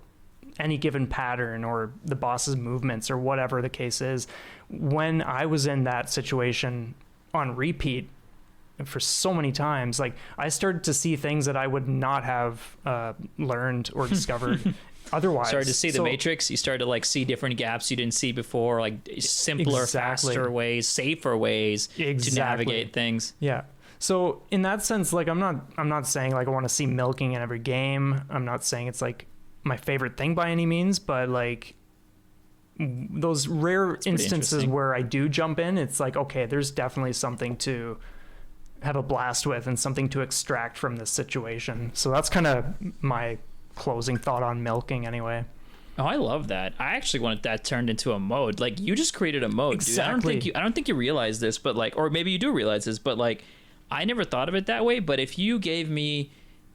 any given pattern or the boss's movements or whatever the case is. When I was in that situation on repeat for so many times, like, I started to see things that I would not have learned or discovered otherwise. Started to see the Matrix. You started to like see different gaps you didn't see before, like simpler, faster ways, safer ways to navigate things. Yeah. So in that sense, like, I'm not saying like I want to see milking in every game. I'm not saying it's like my favorite thing by any means, but like those rare instances where I do jump in, it's like, okay, there's definitely something to have a blast with and something to extract from this situation. So that's kind of my closing thought on milking anyway. Oh, I love that. I actually wanted that turned into a mode. Like, you just created a mode, exactly. Dude. I don't think you realize this, but like, or maybe you do realize this, but like, I never thought of it that way. But if you gave me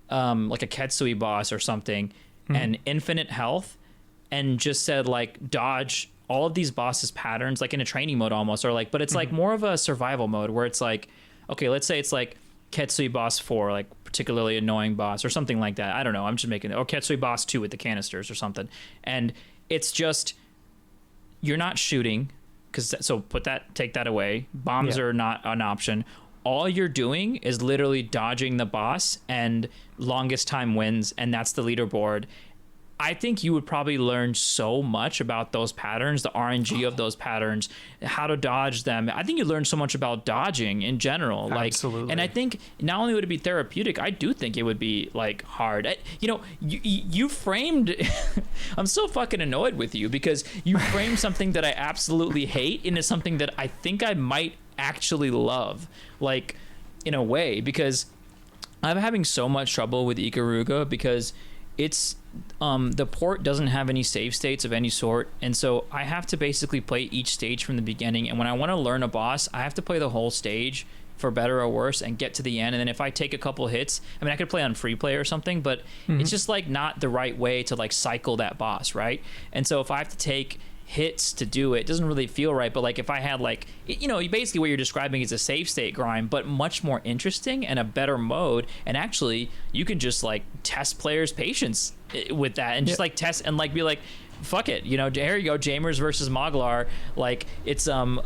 like a Ketsui boss or something and infinite health and just said like dodge all of these bosses patterns, like in a training mode almost, or like, but it's like more of a survival mode where it's like, okay, let's say it's like Ketsui boss 4, like particularly annoying boss or something like that. I don't know. I'm just making it. Or Ketsui boss 2 with the canisters or something. And it's just, you're not shooting so take that away. Bombs are not an option. All you're doing is literally dodging the boss, and longest time wins. And that's the leaderboard. I think you would probably learn so much about those patterns, the RNG of those patterns, how to dodge them. I think you learn so much about dodging in general. Like, absolutely. And I think not only would it be therapeutic, I do think it would be like hard. You framed, I'm so fucking annoyed with you because you framed something that I absolutely hate into something that I think I might actually love, like, in a way, because I'm having so much trouble with Ikaruga because it's the port doesn't have any save states of any sort, and so I have to basically play each stage from the beginning. And when I want to learn a boss, I have to play the whole stage for better or worse and get to the end. And then if I take a couple hits, I mean, I could play on free play or something, but it's just like not the right way to like cycle that boss, right? And so if I have to take hits to do it, doesn't really feel right. But like if I had like, basically what you're describing is a save state grind, but much more interesting and a better mode. And actually you can just like test players' patience with that and just like test and like be like, fuck it, here you go, Jamers versus Moglar, like it's Hevac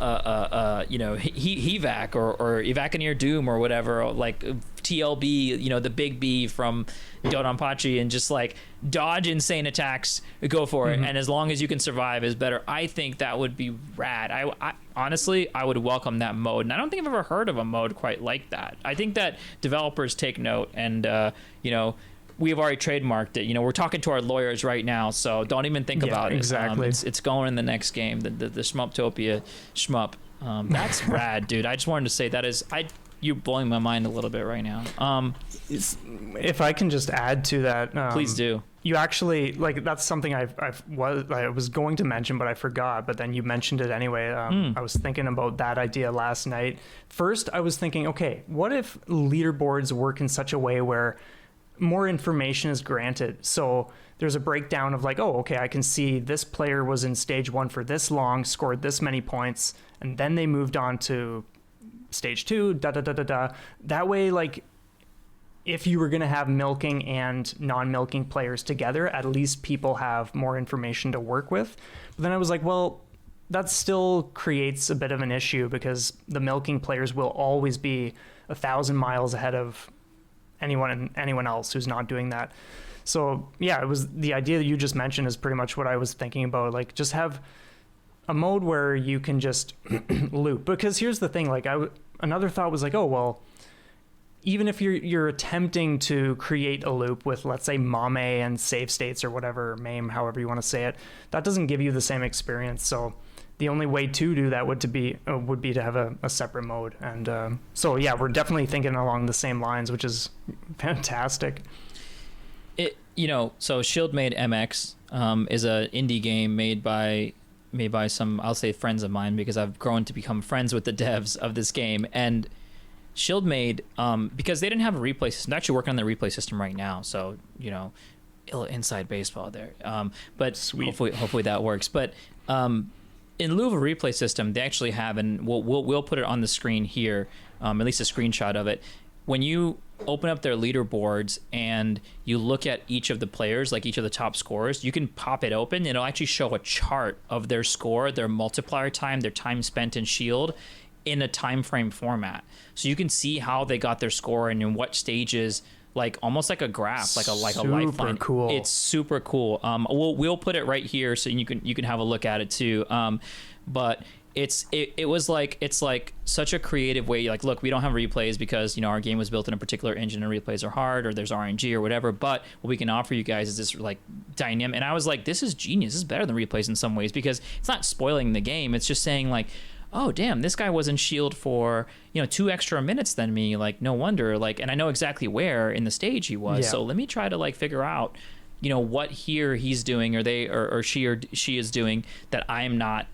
or Evacaneer Doom or whatever, like TLB, the big B from Dodonpachi, and just like dodge insane attacks, go for it, and as long as you can survive is better. I think that would be rad. I honestly, I would welcome that mode, and I don't think I've ever heard of a mode quite like that. I think that developers take note, and we have already trademarked it. We're talking to our lawyers right now, so don't even think about it. Exactly. It's going in the next game, the Shmuptopia Shmup. That's rad, dude. I just wanted to say that is you're blowing my mind a little bit right now. If I can just add to that, please do. You actually, like, that's something I was going to mention, but I forgot. But then you mentioned it anyway. I was thinking about that idea last night. First, I was thinking, okay, what if leaderboards work in such a way where more information is granted? So there's a breakdown of like, oh, okay, I can see this player was in stage 1 for this long, scored this many points, and then they moved on to stage 2, That way, like, if you were going to have milking and non-milking players together, at least people have more information to work with. But then I was like, well, that still creates a bit of an issue, because the milking players will always be 1,000 miles ahead of anyone else who's not doing that. So yeah, it was the idea that you just mentioned is pretty much what I was thinking about. Like, just have a mode where you can just loop. Because here's the thing, like, another thought was like, oh, well, even if you're attempting to create a loop with, let's say, MAME and save states or whatever, MAME, however you want to say it, that doesn't give you the same experience. So the only way to do that would be to have a separate mode. And so yeah, we're definitely thinking along the same lines, which is fantastic. So Shieldmade MX is a indie game made by some, I'll say, friends of mine, because I've grown to become friends with the devs of this game. And Shieldmade, because they didn't have a replay system, they're actually working on the replay system right now. So, inside baseball there. But sweet. Hopefully that works. But in lieu of a replay system, they actually have, and we'll put it on the screen here, at least a screenshot of it. When you open up their leaderboards and you look at each of the players, like each of the top scorers, you can pop it open. It'll actually show a chart of their score, their multiplier time, their time spent in Shield, in a time frame format. So you can see how they got their score and in what stages, like almost like a graph, like a lifeline. Super cool. It's super cool. We'll put it right here so you can have a look at it too. But it was like, it's like such a creative way. Like, look, we don't have replays because our game was built in a particular engine and replays are hard, or there's RNG or whatever. But what we can offer you guys is this like dynamic. And I was like, this is genius. This is better than replays in some ways, because it's not spoiling the game. It's just saying like, oh damn, this guy was in Shield for 2 extra minutes than me, like no wonder, like, and I know exactly where in the stage he was. So let me try to like figure out what here he's doing, or she is doing that I'm not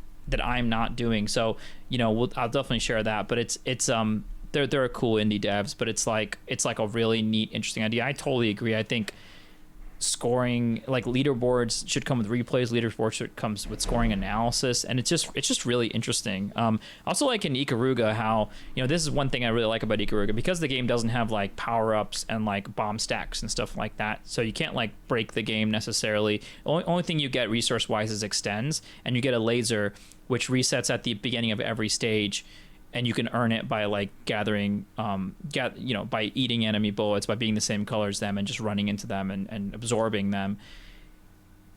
doing. So I'll definitely share that. But it's they're a cool indie devs, but it's like a really neat, interesting idea. I totally agree. I think scoring, like, leaderboards should come with replays, leaderboards should come with scoring analysis, and it's just really interesting. Also, like in Ikaruga, how this is one thing I really like about Ikaruga, because the game doesn't have like power-ups and like bomb stacks and stuff like that, so you can't like break the game necessarily. Only thing you get resource wise is extends, and you get a laser which resets at the beginning of every stage, and you can earn it by like gathering, by eating enemy bullets, by being the same color as them and just running into them and absorbing them.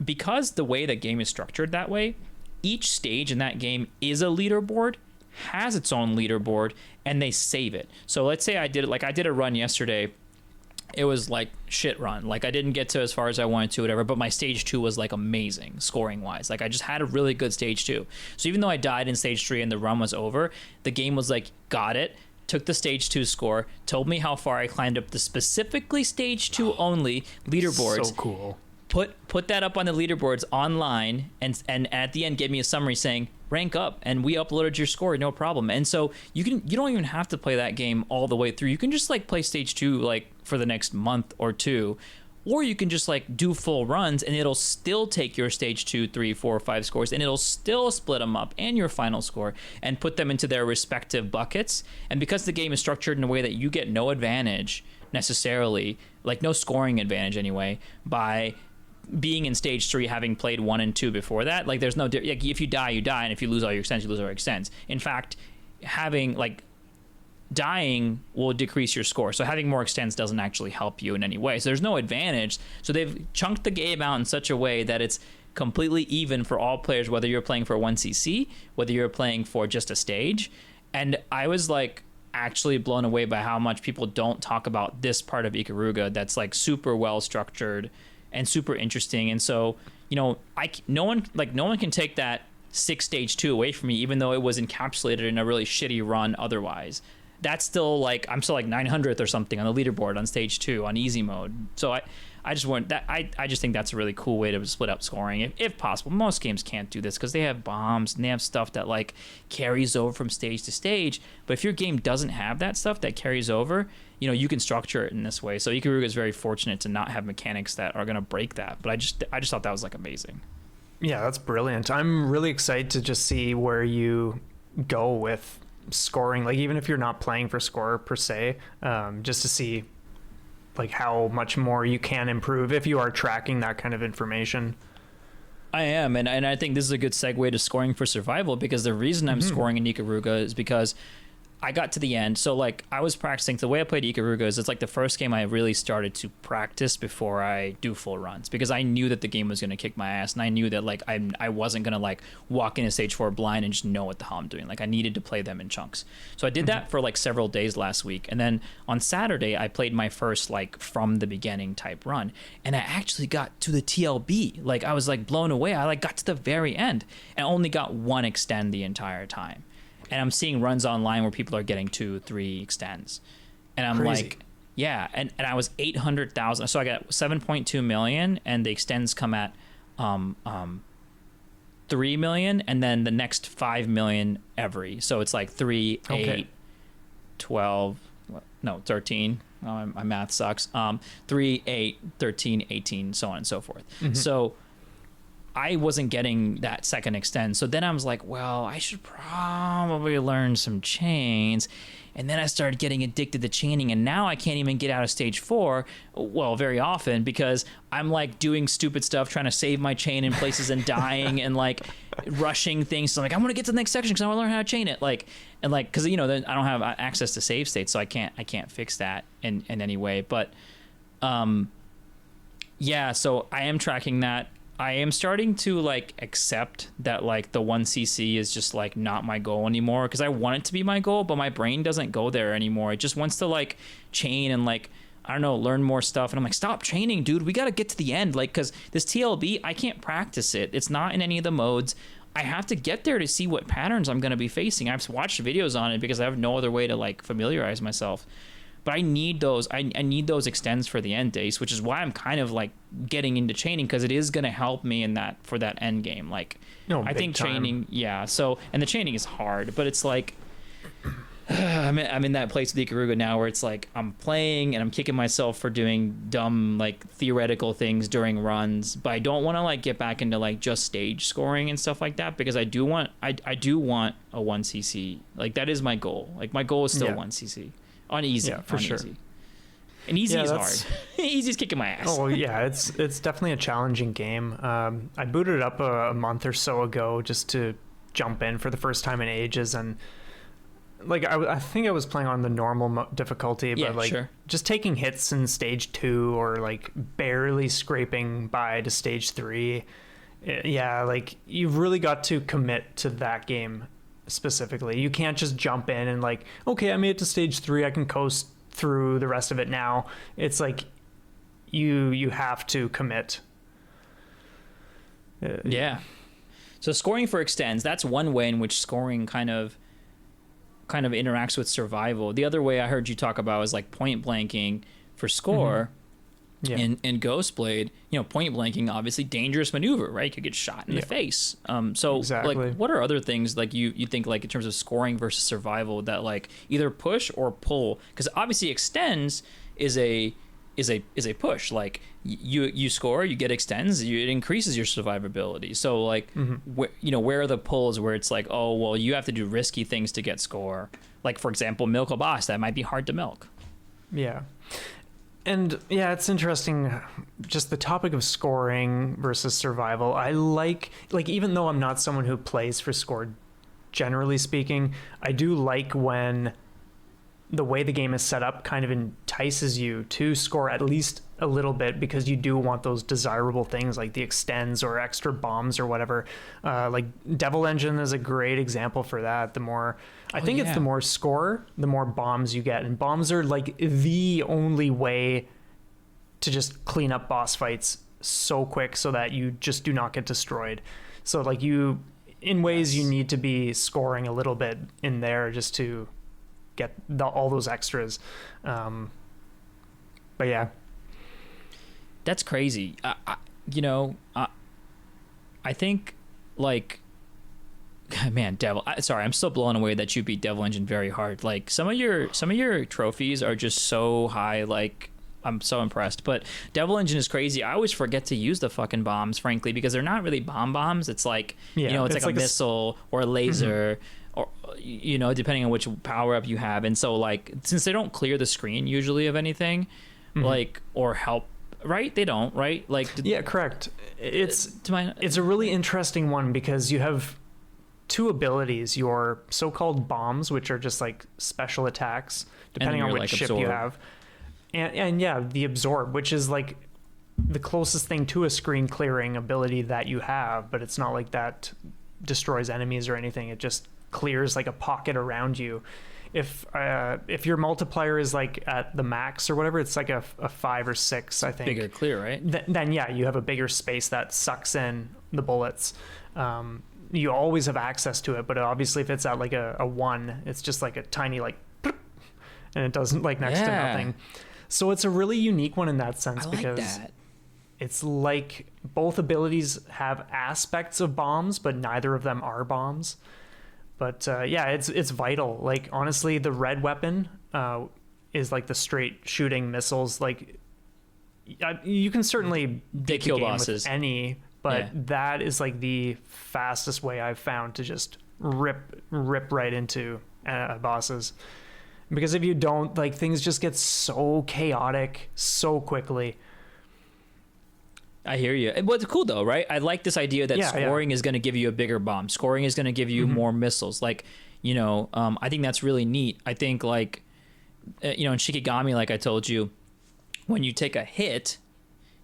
Because the way the game is structured that way, each stage in that game is a leaderboard, has its own leaderboard, and they save it. So let's say I did a run yesterday. It was like shit run. Like, I didn't get to as far as I wanted to, whatever, but my stage 2 was like amazing scoring wise. Like, I just had a really good stage 2. So even though I died in stage 3 and the run was over, the game was like, got it, took the stage 2 score, told me how far I climbed up the specifically stage 2 only leaderboards. So cool. Put that up on the leaderboards online, and at the end gave me a summary saying rank up, and we uploaded your score, no problem. And so you don't even have to play that game all the way through. You can just like play stage 2 like for the next month or 2, or you can just like do full runs, and it'll still take your stage 2, 3, 4, 5 scores, and it'll still split them up and your final score and put them into their respective buckets. And because the game is structured in a way that you get no advantage necessarily, like no scoring advantage anyway, by being in stage 3, having played 1 and 2 before that, like there's no like if you die, you die, and if you lose all your extends, you lose all your extends. In fact, having like dying will decrease your score, so having more extends doesn't actually help you in any way. So there's no advantage. So they've chunked the game out in such a way that it's completely even for all players, whether you're playing for 1cc, whether you're playing for just a stage. And I was like actually blown away by how much people don't talk about this part of Ikaruga that's like super well structured and super interesting. And so, you know, no one can take that 6 stage 2 away from me, even though it was encapsulated in a really shitty run otherwise. That's still like, I'm still like 900th or something on the leaderboard on stage 2 on easy mode. So I just want that. I just think that's a really cool way to split up scoring if possible. Most games can't do this because they have bombs and they have stuff that like carries over from stage to stage. But if your game doesn't have that stuff that carries over, you know, you can structure it in this way. So Ikaruga is very fortunate to not have mechanics that are going to break that. But I just thought that was like amazing. Yeah, that's brilliant. I'm really excited to just see where you go with scoring, like even if you're not playing for score per se, just to see like how much more you can improve if you are tracking that kind of information. I am, and I think this is a good segue to scoring for survival, because the reason I'm scoring in Ikaruga is because I got to the end. So like I was practicing. The way I played Ikaruga is it's like the first game I really started to practice before I do full runs, because I knew that the game was going to kick my ass, and I knew that like I wasn't going to like walk into stage 4 blind and just know what the hell I'm doing. Like I needed to play them in chunks. So I did that for like several days last week, and then on Saturday I played my first like from the beginning type run, and I actually got to the TLB. Like I was like blown away. I like got to the very end and only got 1 extend the entire time. And I'm seeing runs online where people are getting 2-3 extends. And I'm crazy. like, yeah. And I was 800,000. So I got 7.2 million, and the extends come at 3 million, and then the next 5 million every. So it's like 3, 8, 12, no, 13. Oh, my math sucks. 3, 8, 13, 18, so on and so forth. So I wasn't getting that second extend. So then I was like, well, I should probably learn some chains. And then I started getting addicted to chaining, and now I can't even get out of stage 4, well, very often, because I'm like doing stupid stuff, trying to save my chain in places and dying and like rushing things. So I'm like, I'm going to get to the next section because I want to learn how to chain it. Like, and like, because, you know, then I don't have access to save states, so I can't fix that in any way. But yeah, so I am tracking that. I am starting to like accept that like the 1cc is just like not my goal anymore, because I want it to be my goal, but my brain doesn't go there anymore. It just wants to like chain and like, I don't know, learn more stuff. And I'm like, stop training, dude. We got to get to the end. Like, because this TLB, I can't practice it. It's not in any of the modes. I have to get there to see what patterns I'm going to be facing. I've watched videos on it because I have no other way to like familiarize myself. But I need those. I need those extends for the end, Dace, which is why I'm kind of like getting into chaining, because it is going to help me in that for that end game. Like, I think chaining, yeah. So, and the chaining is hard, but it's like I'm in that place with Ikaruga now where it's like I'm playing and I'm kicking myself for doing dumb like theoretical things during runs, but I don't want to like get back into like just stage scoring and stuff like that, because I do want a 1cc. Like that is my goal. Like my goal is still 1cc. On easy, yeah, for sure. Easy. And easy is hard. Easy's kicking my ass. Oh yeah, it's definitely a challenging game. I booted it up a month or so ago just to jump in for the first time in ages, and like I think I was playing on the normal difficulty, but like just taking hits in stage 2 or like barely scraping by to stage 3. Yeah, like you've really got to commit to that game specifically. You can't just jump in and like, okay, I made it to stage 3, I can coast through the rest of it now. It's like you have to commit. Yeah. So scoring for extends, that's one way in which scoring kind of interacts with survival. The other way I heard you talk about is like point blanking for score. Yeah. In Ghostblade, you know, point blanking, obviously dangerous maneuver, right? You could get shot in the face. So exactly. Like, what are other things like you think like in terms of scoring versus survival that like either push or pull? Because obviously extends is a push. Like you score, you get extends, it increases your survivability. So like, where are the pulls where it's like, oh well, you have to do risky things to get score. Like for example, milk a boss that might be hard to milk. Yeah. And yeah, it's interesting. Just the topic of scoring versus survival. I like even though I'm not someone who plays for score, generally speaking, I do like when the way the game is set up kind of entices you to score at least a little bit, because you do want those desirable things like the extends or extra bombs or whatever. Like Devil Engine is a great example for that. The more it's the more score, the more bombs you get, and bombs are like the only way to just clean up boss fights so quick so that you just do not get destroyed. So like in ways you need to be scoring a little bit in there just to get all those extras. But yeah, that's crazy. I think like, man, sorry, I'm still blown away that you beat Devil Engine very hard. Like some of your trophies are just so high. Like I'm so impressed. But Devil Engine is crazy. I always forget to use the fucking bombs, frankly, because they're not really bombs. It's like, it's like a missile or a laser. Mm-hmm. Or depending on which power up you have. And so like, since they don't clear the screen usually of anything, mm-hmm. like, or help, right? They don't, right? Like, correct. It's a really interesting one because you have two abilities: your so-called bombs, which are just like special attacks depending on which ship you have, and the absorb, which is like the closest thing to a screen clearing ability that you have, but it's not like that destroys enemies or anything. It just clears like a pocket around you. If your multiplier is like at the max or whatever, it's like a 5 or 6, I think. Bigger clear, right? Then you have a bigger space that sucks in the bullets. You always have access to it, but obviously if it's at like a 1, it's just like a tiny like, and it doesn't like next to nothing. So it's a really unique one in that sense. Because it's like both abilities have aspects of bombs, but neither of them are bombs. But it's vital. Like honestly, the red weapon is like the straight shooting missiles. Like you can certainly beat the game bosses with any, but that is like the fastest way I've found to just rip right into bosses. Because if you don't, like things just get so chaotic so quickly. I hear you. What's cool though, right? I like this idea that scoring is going to give you a bigger bomb. Scoring is going to give you mm-hmm. more missiles. Like, I think that's really neat. I think like, in Shikigami, like I told you, when you take a hit,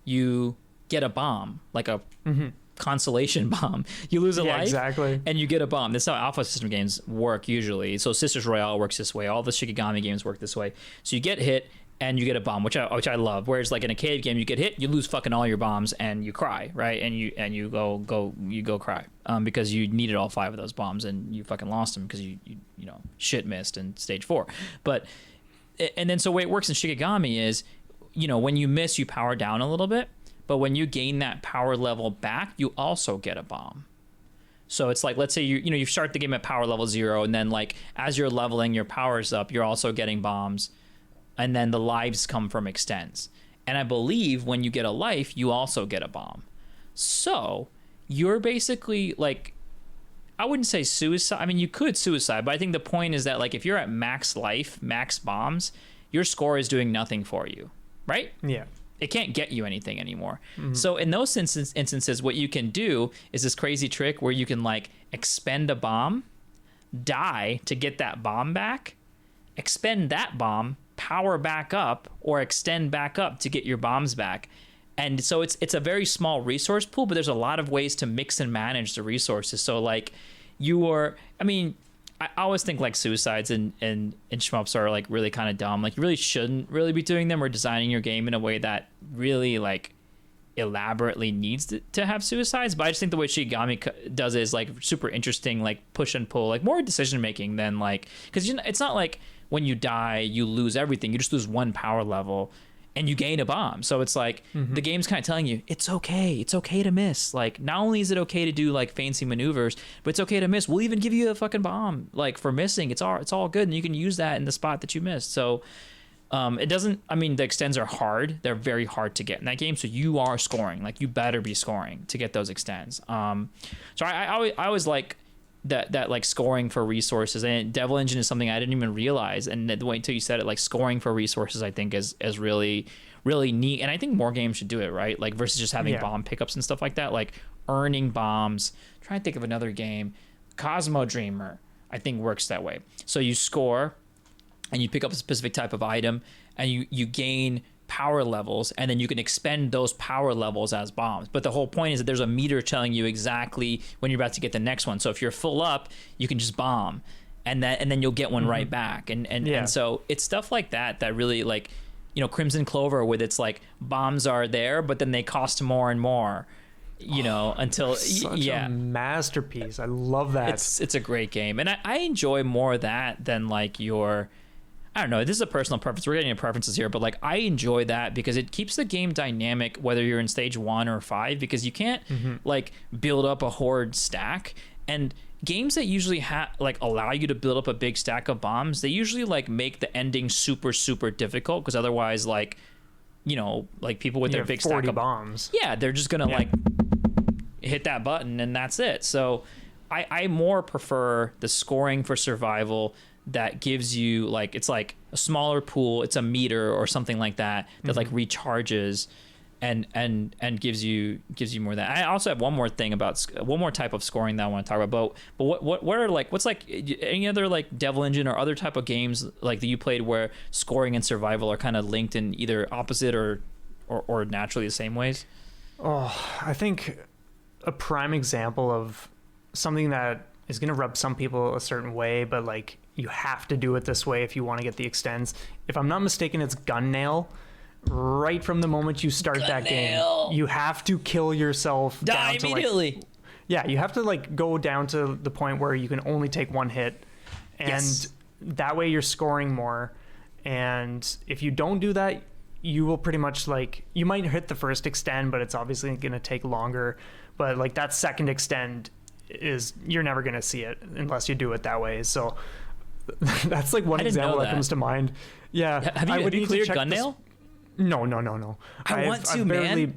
you get a bomb, like a mm-hmm. consolation bomb. You lose a life, exactly, and you get a bomb. That's how Alpha System games work usually. So Sisters Royale works this way. All the Shikigami games work this way. So you get hit and you get a bomb, which I love. Whereas like in a cave game, you get hit, you lose fucking all your bombs, and you cry, right? And you go cry because you needed all 5 of those bombs and you fucking lost them because you shit missed in stage 4. But and then so the way it works in Shikigami is, when you miss, you power down a little bit, but when you gain that power level back, you also get a bomb. So it's like, let's say you start the game at power level 0, and then like as you're leveling your powers up, you're also getting bombs. And then the lives come from extends. And I believe when you get a life, you also get a bomb. So you're basically like, I wouldn't say suicide. I mean, you could suicide, but I think the point is that like if you're at max life, max bombs, your score is doing nothing for you, right? Yeah. It can't get you anything anymore. Mm-hmm. So in those instances, what you can do is this crazy trick where you can like expend a bomb, die to get that bomb back, expend that bomb, power back up, or extend back up to get your bombs back. And so it's a very small resource pool, but there's a lot of ways to mix and manage the resources. So like I always think like suicides and shmups are like really kind of dumb. Like you really shouldn't really be doing them or designing your game in a way that really like elaborately needs to have suicides. But I just think the way Shigami does it is like super interesting, like push and pull, like more decision making than like, because it's not like when you die you lose everything, you just lose 1 power level and you gain a bomb. So it's like the game's kind of telling you it's okay to miss. Like not only is it okay to do like fancy maneuvers, but it's okay to miss. We'll even give you a fucking bomb like for missing. It's all good, and you can use that in the spot that you missed. So it doesn't, the extends are hard. They're very hard to get in that game. So you are scoring, like you better be scoring to get those extends. So I always like that like scoring for resources, and Devil Engine is something I didn't even realize, and wait until you said it, like scoring for resources I think is really really neat, and I think more games should do it, right? Like versus just having bomb pickups and stuff like that, like earning bombs. I'm trying to think of another game. Cosmo Dreamer I think works that way. So you score and you pick up a specific type of item, and you gain power levels, and then you can expend those power levels as bombs. But the whole point is that there's a meter telling you exactly when you're about to get the next one. So if you're full up, you can just bomb, and then you'll get one right back. And so it's stuff like that that really, like, you know, Crimson Clover with its like bombs are there, but then they cost more and more, you know, until such a masterpiece. I love that. It's a great game, and I enjoy more of that than like your, I don't know, this is a personal preference, we're getting into preferences here, but like I enjoy that because it keeps the game dynamic whether you're in stage 1 or 5, because you can't like build up a horde stack. And games that usually like allow you to build up a big stack of bombs, they usually like make the ending super super difficult, because otherwise, like, you know, like people with their big 40 stack of bombs, they're just gonna like hit that button and that's it. So I more prefer the scoring for survival that gives you like, it's like a smaller pool, it's a meter or something like that that like recharges and gives you more of that. I also have one more thing about one more type of scoring that I want to talk about. But what are like, what's like any other like Devil Engine or other type of games like that you played where scoring and survival are kind of linked in either opposite or naturally the same ways? Oh, I think a prime example of something that is going to rub some people a certain way, but like you have to do it this way if you want to get the extends. If I'm not mistaken, it's Gun Nail. Right from the moment you start that game, you have to kill yourself. Die immediately. To like, yeah, you have to like go down to the point where you can only take one hit, and that way you're scoring more. And if you don't do that, you will pretty much like, you might hit the first extend, but it's obviously going to take longer. But like that second extend is, you're never going to see it unless you do it that way. So that's like one example that comes to mind. Yeah. Have you cleared Gun Nail? No. I want to, man.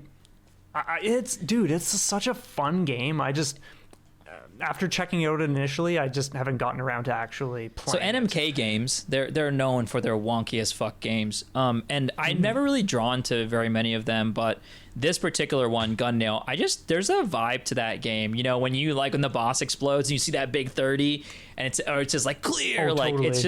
It's such a fun game. I just, after checking it out initially, I just haven't gotten around to actually playing. So NMK games, they're known for their wonky as fuck games. And I'm never really drawn to very many of them, but this particular one, Gun Nail, there's a vibe to that game. You know, when you like, when the boss explodes and you see that big 30 and it's just like clear, like totally. It's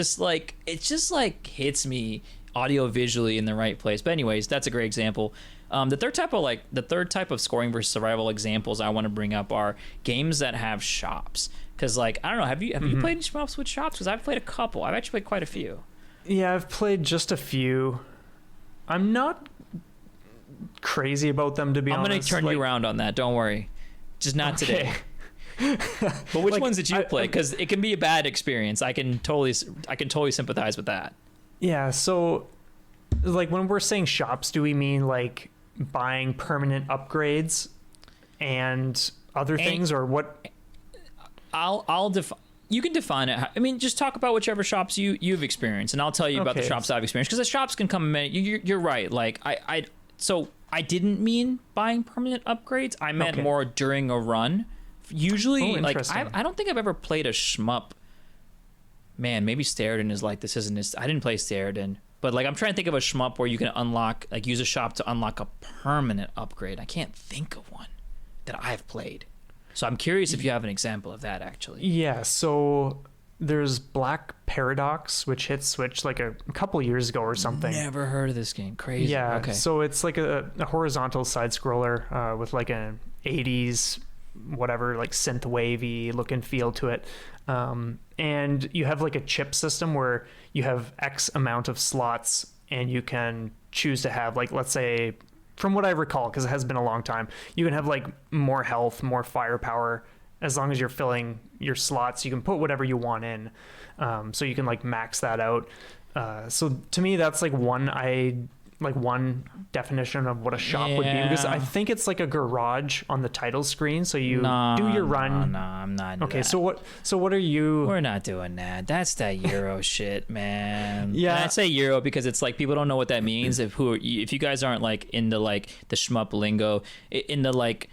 just like hits me audio visually in the right place. But anyways, that's a great example. The third type of scoring versus survival examples I want to bring up are games that have shops. Because like, I don't know, have you played any Shmups with shops? Because I've played a couple. I've actually played quite a few. Yeah, I've played just a few. I'm not crazy about them, to be honest. I'm going to turn you around on that. Don't worry. Just not today. But which ones did you play? Because it can be a bad experience. I can totally sympathize with that. Yeah, so like when we're saying shops, do we mean like buying permanent upgrades and other things, or what? You can define it. I mean, just talk about whichever shops you've experienced, and I'll tell you about the shops I've experienced, because the shops can come in many. You're right. Like so I didn't mean buying permanent upgrades. I meant more during a run. Usually, like I don't think I've ever played a shmup. Man, maybe Sterden is like, this isn't this. I didn't play Sterden, but like I'm trying to think of a shmup where you can unlock, like use a shop to unlock a permanent upgrade. I can't think of one that I've played. So I'm curious if you have an example of that, actually. Yeah, so there's Black Paradox, which hit Switch like a couple years ago or something. Never heard of this game. Crazy. Yeah, okay. So it's like a horizontal side scroller with like an 80s whatever, like synth wavy look and feel to it. And you have like a chip system where you have X amount of slots, and you can choose to have, like, let's say, from what I recall, because it has been a long time, you can have like more health, more firepower. As long as you're filling your slots, you can put whatever you want in. So you can like max that out. So to me, that's like one definition of what a shop would be, because I think it's like a garage on the title screen. So you do your run. No, I'm not into okay, that. so what are you? We're not doing that. That's that Euro shit, man. Yeah. And I say Euro because it's like people don't know what that means. If you guys aren't like into like the shmup lingo, into like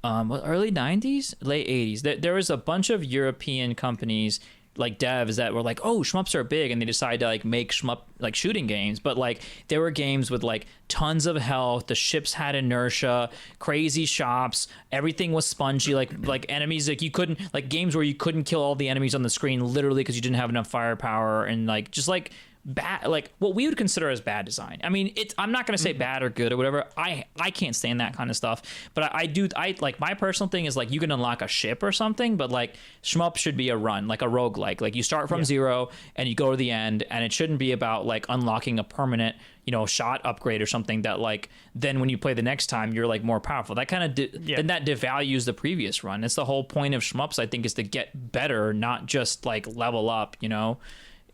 early 90s, late 80s. There was a bunch of European companies like devs that were like, oh, shmups are big, and they decided to like make shmup like shooting games. But like there were games with like tons of health, the ships had inertia, crazy shops, everything was spongy, like enemies, like you couldn't, like games where you couldn't kill all the enemies on the screen literally because you didn't have enough firepower, and like just like bad, like what we would consider as bad design. I mean, it's, I'm not going to say bad or good or whatever. I can't stand that kind of stuff, but I like, my personal thing is like you can unlock a ship or something, but like shmup should be a run, like a roguelike. Like you start from zero and you go to the end, and it shouldn't be about like unlocking a permanent, you know, shot upgrade or something that like then when you play the next time you're like more powerful. That kind of then that devalues the previous run. It's the whole point of shmups, I think, is to get better, not just like level up, you know.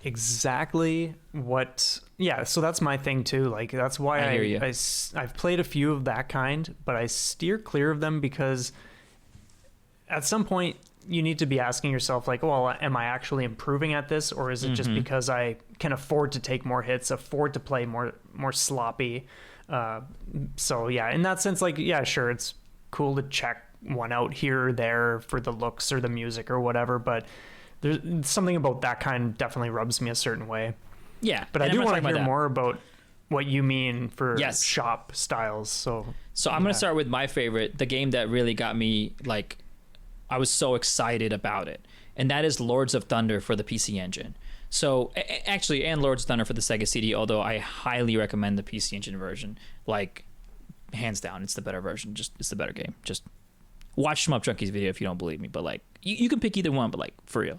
Exactly what, yeah, so that's my thing too. Like that's why I've played a few of that kind, but I steer clear of them because at some point you need to be asking yourself like, well, am I actually improving at this, or is it just because I can afford to take more hits, afford to play more sloppy? So yeah, in that sense, like, yeah, sure, it's cool to check one out here or there for the looks or the music or whatever, but there's something about that kind definitely rubs me a certain way. Yeah, but I do want to hear more about what you mean for shop styles. So I'm going to start with my favorite, the game that really got me, like, I was so excited about it, and that is Lords of Thunder for the PC Engine. So actually, and Lords of Thunder for the Sega CD, although I highly recommend the PC Engine version. Like, hands down, it's the better version. Just, it's the better game. Just watch Shmup Junkie's video if you don't believe me, but like you can pick either one, but like for real,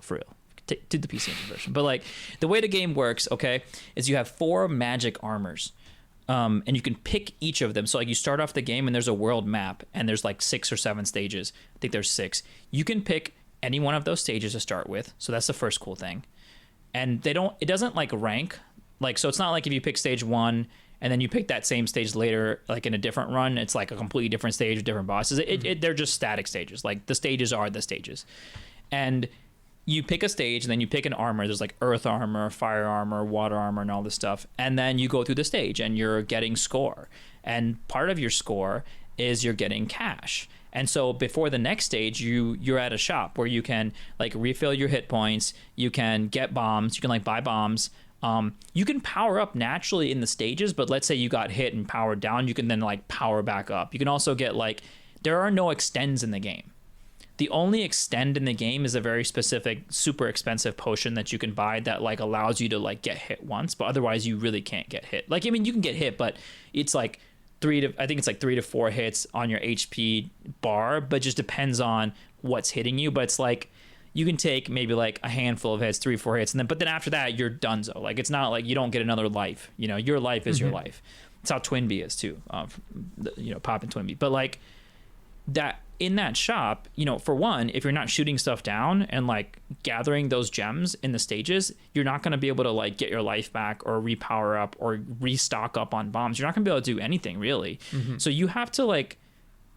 do the PC Engine version. But like the way the game works, okay, is you have 4 magic armors, and you can pick each of them. So like you start off the game and there's a world map, and there's like 6 or 7 stages. I think there's 6. You can pick any one of those stages to start with. So that's the first cool thing. And it doesn't like rank, like, so it's not like if you pick stage 1 and then you pick that same stage later, like in a different run, it's like a completely different stage with different bosses. They're just static stages. Like the stages are the stages. And you pick a stage, and then you pick an armor. There's like earth armor, fire armor, water armor, and all this stuff. And then you go through the stage and you're getting score. And part of your score is you're getting cash. And so before the next stage, you're at a shop where you can like refill your hit points. You can get bombs. You can like buy bombs. You can power up naturally in the stages, but let's say you got hit and powered down, you can then like power back up. You can also get like, there are no extends in the game. The only extend in the game is a very specific, super expensive potion that you can buy that like allows you to like get hit once, but otherwise you really can't get hit. Like, I mean, you can get hit, but it's like 3 to 4 hits on your HP bar, but just depends on what's hitting you. But it's like, you can take maybe like a handful of hits, 3-4 hits, but then after that you're donezo. Like it's not like you don't get another life. You know, your life is your life. That's how Twinbee is too. You know, Pop and Twinbee. But like that in that shop, you know, for one, if you're not shooting stuff down and like gathering those gems in the stages, you're not going to be able to like get your life back or repower up or restock up on bombs. You're not going to be able to do anything really. So you have to like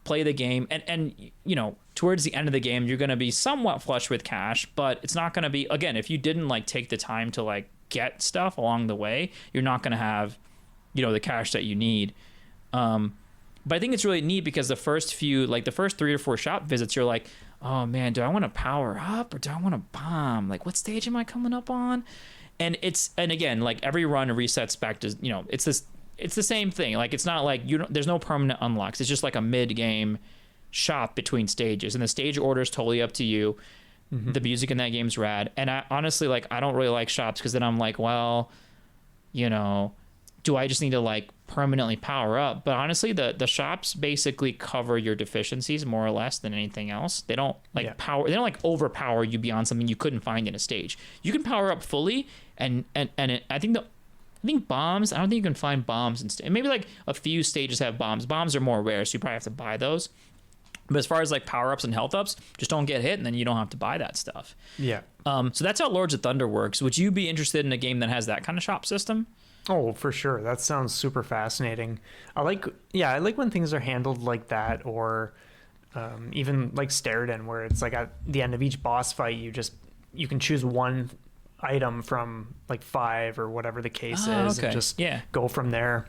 play the game, and you know, towards the end of the game you're going to be somewhat flush with cash, but it's not going to be, again, if you didn't like take the time to like get stuff along the way, you're not going to have, you know, the cash that you need. But I think it's really neat because the first 3 or 4 shop visits, you're like, oh man, do I want to power up or do I want to bomb? Like, what stage am I coming up on? And again, like every run resets back to, you know, it's the same thing. Like, it's not like there's no permanent unlocks. It's just like a mid-game shop between stages, and the stage order is totally up to you. The music in that game's rad. And I honestly, like, I don't really like shops because then I'm like, well, you know, do I just need to like permanently power up? But honestly, the shops basically cover your deficiencies more or less than anything else. They don't like they don't like overpower you beyond something you couldn't find in a stage. You can power up fully, and I think bombs, I don't think you can find bombs and maybe like a few stages have bombs. Bombs are more rare, so you probably have to buy those. But as far as like power ups and health ups, just don't get hit, and then you don't have to buy that stuff. Yeah. So that's how Lords of Thunder works. Would you be interested in a game that has that kind of shop system? Oh, for sure. That sounds super fascinating. I like when things are handled like that, or even like Sterden, where it's like at the end of each boss fight, you can choose one item from like 5 or whatever the case is, and just go from there.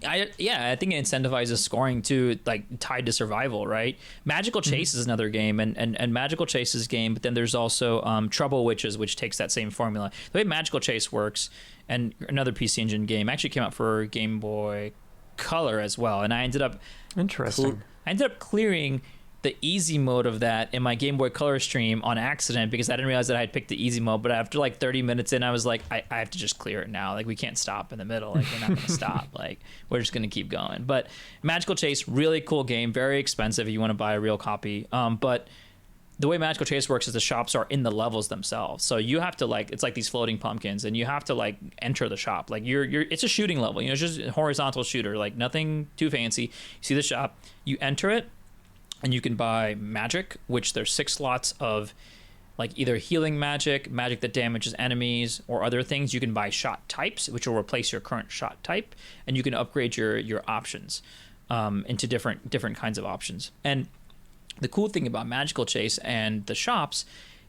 I think it incentivizes scoring too, like tied to survival, right? Magical Chase is another game, and Magical Chase's game, but then there's also Trouble Witches, which takes that same formula. The way Magical Chase works, and another PC Engine game, actually came out for Game Boy Color as well, and I ended up clearing the easy mode of that in my Game Boy Color stream on accident because I didn't realize that I had picked the easy mode. But after like 30 minutes in, I was like, I have to just clear it now. Like, we can't stop in the middle. Like, we're not going to stop. Like, we're just going to keep going. But Magical Chase, really cool game. Very expensive if you want to buy a real copy. But the way Magical Chase works is the shops are in the levels themselves. So you have to like, it's like these floating pumpkins, and you have to like enter the shop. Like it's a shooting level. You know, it's just a horizontal shooter. Like nothing too fancy. You see the shop, you enter it. And you can buy magic, which there's 6 slots of like either healing magic, magic that damages enemies, or other things. You can buy shot types, which will replace your current shot type, and you can upgrade your options into different kinds of options. And the cool thing about Magical Chase and the shops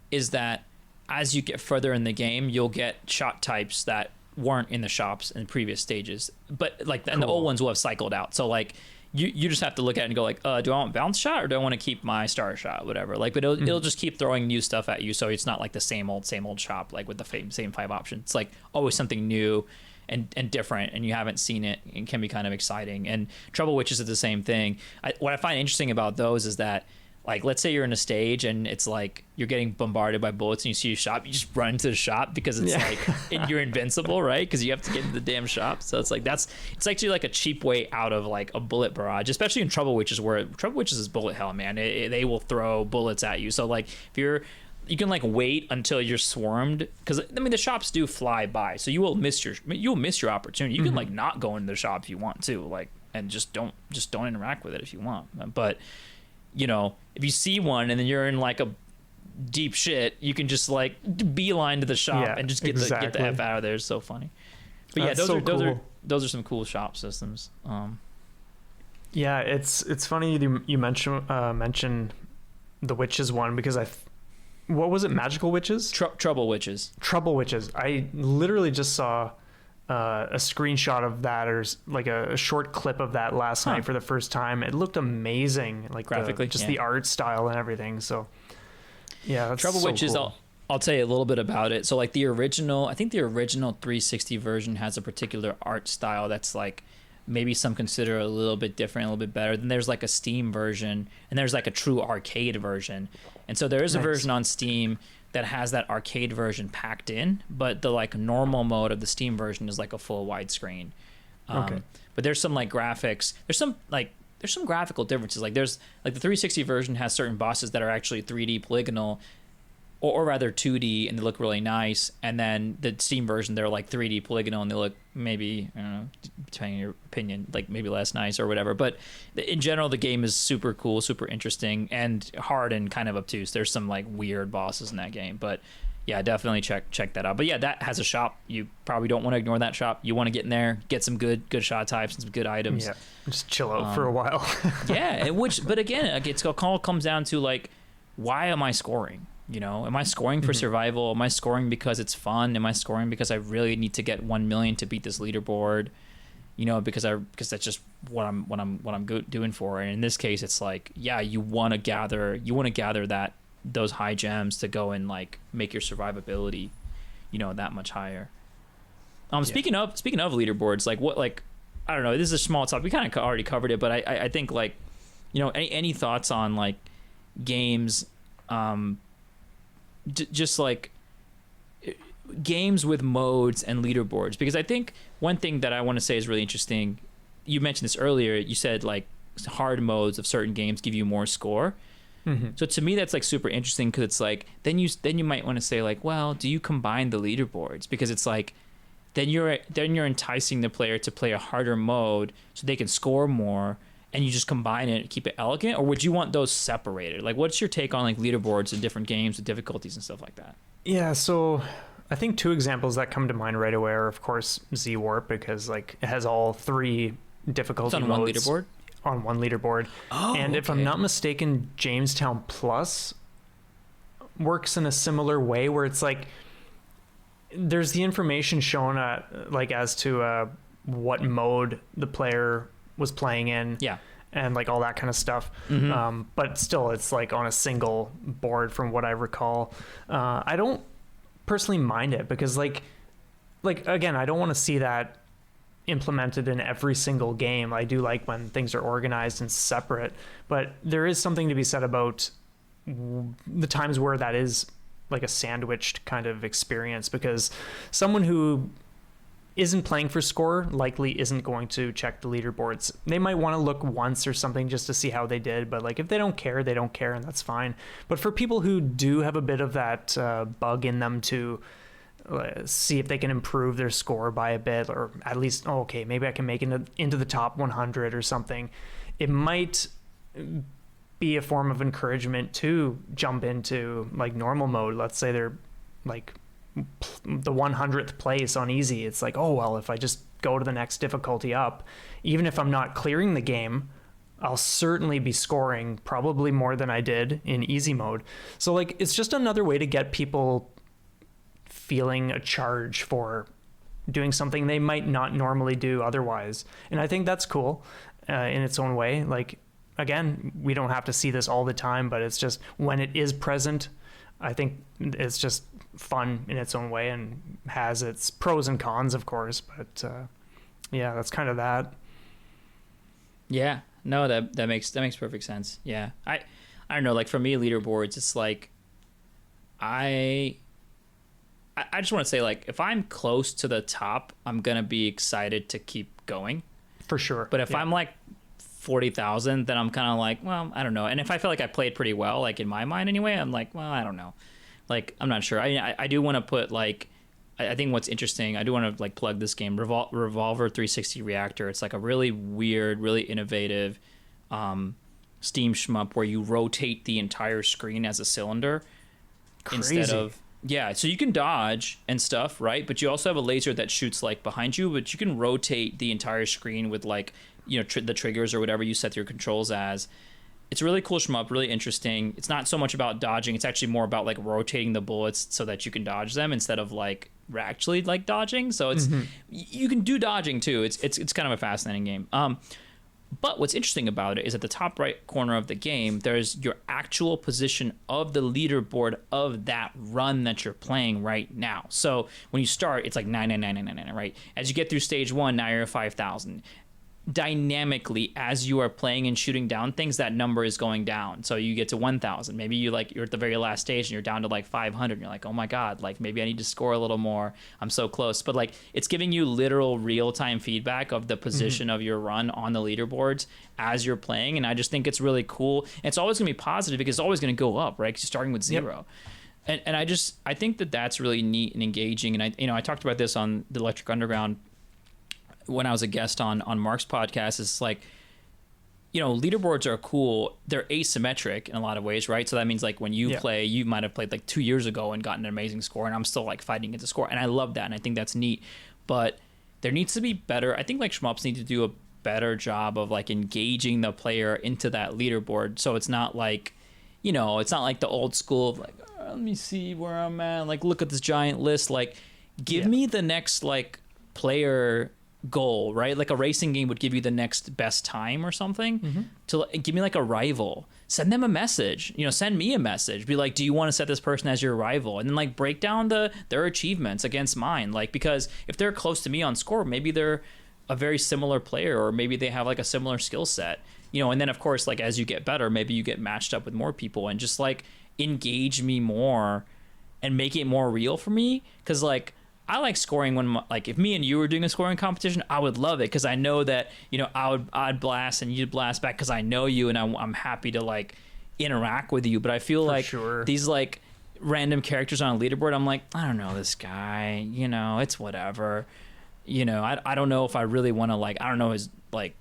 is that as you get further in the game, you'll get shot types that weren't in the shops in previous stages, but like and the old ones will have cycled out. So like you just have to look at it and go like, do I want bounce shot or do I want to keep my star shot, whatever. Like, but it'll just keep throwing new stuff at you, so it's not like the same old shop like with the same 5 options. It's like always something new and different, and you haven't seen it, and can be kind of exciting. And Trouble Witches is the same thing. What I find interesting about those is that, like, let's say you're in a stage and it's like you're getting bombarded by bullets and you see a shop, you just run into the shop because it's like and you're invincible, right? Because you have to get into the damn shop. So it's like it's actually like a cheap way out of like a bullet barrage, especially in Trouble Witches, where Trouble Witches is bullet hell, man. They will throw bullets at you. So like if you can like wait until you're swarmed, because I mean the shops do fly by, so you'll miss your opportunity. You can like not go into the shop if you want to, like, and just don't interact with it if you want, but. You know, if you see one and then you're in like a deep shit, you can just like beeline to the shop and just get the F out of there. It's so funny. But yeah, those are some cool shop systems. Yeah, it's funny you mention the witches one, because what was it? Magical Witches? Trouble Witches. Trouble Witches. I literally just saw a screenshot of that, or like a short clip of that last night for the first time. It looked amazing, like graphically, the art style and everything. So yeah, that's Trouble Witches. Cool. I'll tell you a little bit about it. So like I think the original 360 version has a particular art style that's like maybe some consider a little bit different, a little bit better. Then there's like a Steam version, and there's like a true arcade version. And so there is a version on Steam that has that arcade version packed in, but the like normal mode of the Steam version is like a full widescreen. But there's some like graphics. There's some graphical differences. Like there's like the 360 version has certain bosses that are actually 3D polygonal, or rather 2D, and they look really nice. And then the Steam version, they're like 3D polygonal, and they look maybe, I don't know, depending on your opinion, like maybe less nice or whatever. But in general, the game is super cool, super interesting, and hard and kind of obtuse. There's some like weird bosses in that game, but yeah, definitely check that out. But yeah, that has a shop. You probably don't want to ignore that shop. You want to get in there, get some good shot types and some good items. Yeah, just chill out for a while. Yeah, but again, it all comes down to like, why am I scoring? You know, am I scoring for survival? Am I scoring because it's fun? Am I scoring because I really need to get 1 million to beat this leaderboard? You know, because that's just what I'm doing for. And in this case, it's like, yeah, you want to gather those high gems to go and like make your survivability, you know, that much higher. Speaking of leaderboards, like what, like, I don't know, this is a small topic. We kind of already covered it, but I think like, you know, any thoughts on like games, just like games with modes and leaderboards? Because I think one thing that I want to say is really interesting. You mentioned this earlier. You said like hard modes of certain games give you more score. So to me, that's like super interesting, because it's like then you might want to say like, well, do you combine the leaderboards? Because it's like then you're enticing the player to play a harder mode so they can score more, and you just combine it and keep it elegant? Or would you want those separated? Like, what's your take on like leaderboards in different games with difficulties and stuff like that? Yeah, so I think 2 examples that come to mind right away are, of course, Z-Warp, because like it has all 3 difficulty modes. One leaderboard? On one leaderboard. And if I'm not mistaken, Jamestown Plus works in a similar way, where it's like there's the information shown like as to what mode the player was playing in. Yeah. And like all that kind of stuff. But still, it's like on a single board from what I recall. I don't personally mind it because like again, I don't want to see that implemented in every single game. I do like when things are organized and separate, but there is something to be said about the times where that is like a sandwiched kind of experience, because someone who isn't playing for score likely isn't going to check the leaderboards. They might want to look once or something just to see how they did, but like if they don't care, they don't care, and that's fine. But for people who do have a bit of that bug in them to see if they can improve their score by a bit, or at least, oh, okay, maybe I can make it into the top 100 or something, it might be a form of encouragement to jump into like normal mode. Let's say they're like the 100th place on easy. It's like, oh, well, if I just go to the next difficulty up, even if I'm not clearing the game, I'll certainly be scoring probably more than I did in easy mode. So like, it's just another way to get people feeling a charge for doing something they might not normally do otherwise. And I think that's cool in its own way. Like, again, we don't have to see this all the time, but it's just when it is present, I think it's just fun in its own way and has its pros and cons, of course. But yeah, that's kind of that. Yeah, no, that makes perfect sense. Yeah, I don't know. Like for me, leaderboards, it's like I just want to say, like, if I'm close to the top, I'm gonna be excited to keep going For sure. But if I'm like 40,000, then I'm kind of like, well, I don't know. And if I feel like I played pretty well, like in my mind anyway, I'm like, well, I don't know. Like, I'm not sure. I do want to put like, I think what's interesting, I do want to like plug this game, Revolver 360 Reactor. It's like a really weird, really innovative Steam shmup where you rotate the entire screen as a cylinder. Crazy. Instead of, yeah, so you can dodge and stuff, right? But you also have a laser that shoots like behind you, but you can rotate the entire screen with like, you know, the triggers or whatever you set your controls as. It's a really cool shmup, really interesting. It's not so much about dodging. It's actually more about like rotating the bullets so that you can dodge them instead of like actually like dodging. So it's you can do dodging too. It's kind of a fascinating game. But what's interesting about it is at the top right corner of the game, there's your actual position of the leaderboard of that run that you're playing right now. So when you start, it's like 99999, right? As you get through stage 1, now you're at 5,000. Dynamically, as you are playing and shooting down things, that number is going down. So you get to 1,000. Maybe you're at the very last stage and you're down to like 500. And you're like, oh my god, like maybe I need to score a little more. I'm so close. But like it's giving you literal real-time feedback of the position of your run on the leaderboards as you're playing. And I just think it's really cool. And it's always gonna be positive because it's always gonna go up, right? Because you're starting with 0. Yep. And I think that's really neat and engaging. And I talked about this on the Electric Underground when I was a guest on Mark's podcast. It's like, you know, leaderboards are cool. They're asymmetric in a lot of ways, right? So that means like when you play, you might have played like 2 years ago and gotten an amazing score, and I'm still like fighting against the score. And I love that. And I think that's neat. But there needs to be better. I think like Shmups need to do a better job of like engaging the player into that leaderboard. So it's not like, you know, it's not like the old school of like, oh, let me see where I'm at. Like, look at this giant list. Like, give me the next like player goal, right? Like a racing game would give you the next best time or something. To give me like a rival, send them a message, you know, send me a message, be like, do you want to set this person as your rival? And then like break down their achievements against mine. Like, because if they're close to me on score, maybe they're a very similar player, or maybe they have like a similar skill set, you know. And then of course, like as you get better, maybe you get matched up with more people, and just like engage me more and make it more real for me. Because like I like scoring when, like, if me and you were doing a scoring competition, I would love it because I know that, you know, I'd blast and you'd blast back because I know you and I'm happy to like interact with you. But I feel like these like random characters on a leaderboard, I'm like, I don't know this guy, you know, it's whatever, you know. I don't know if I really want to like, I don't know his like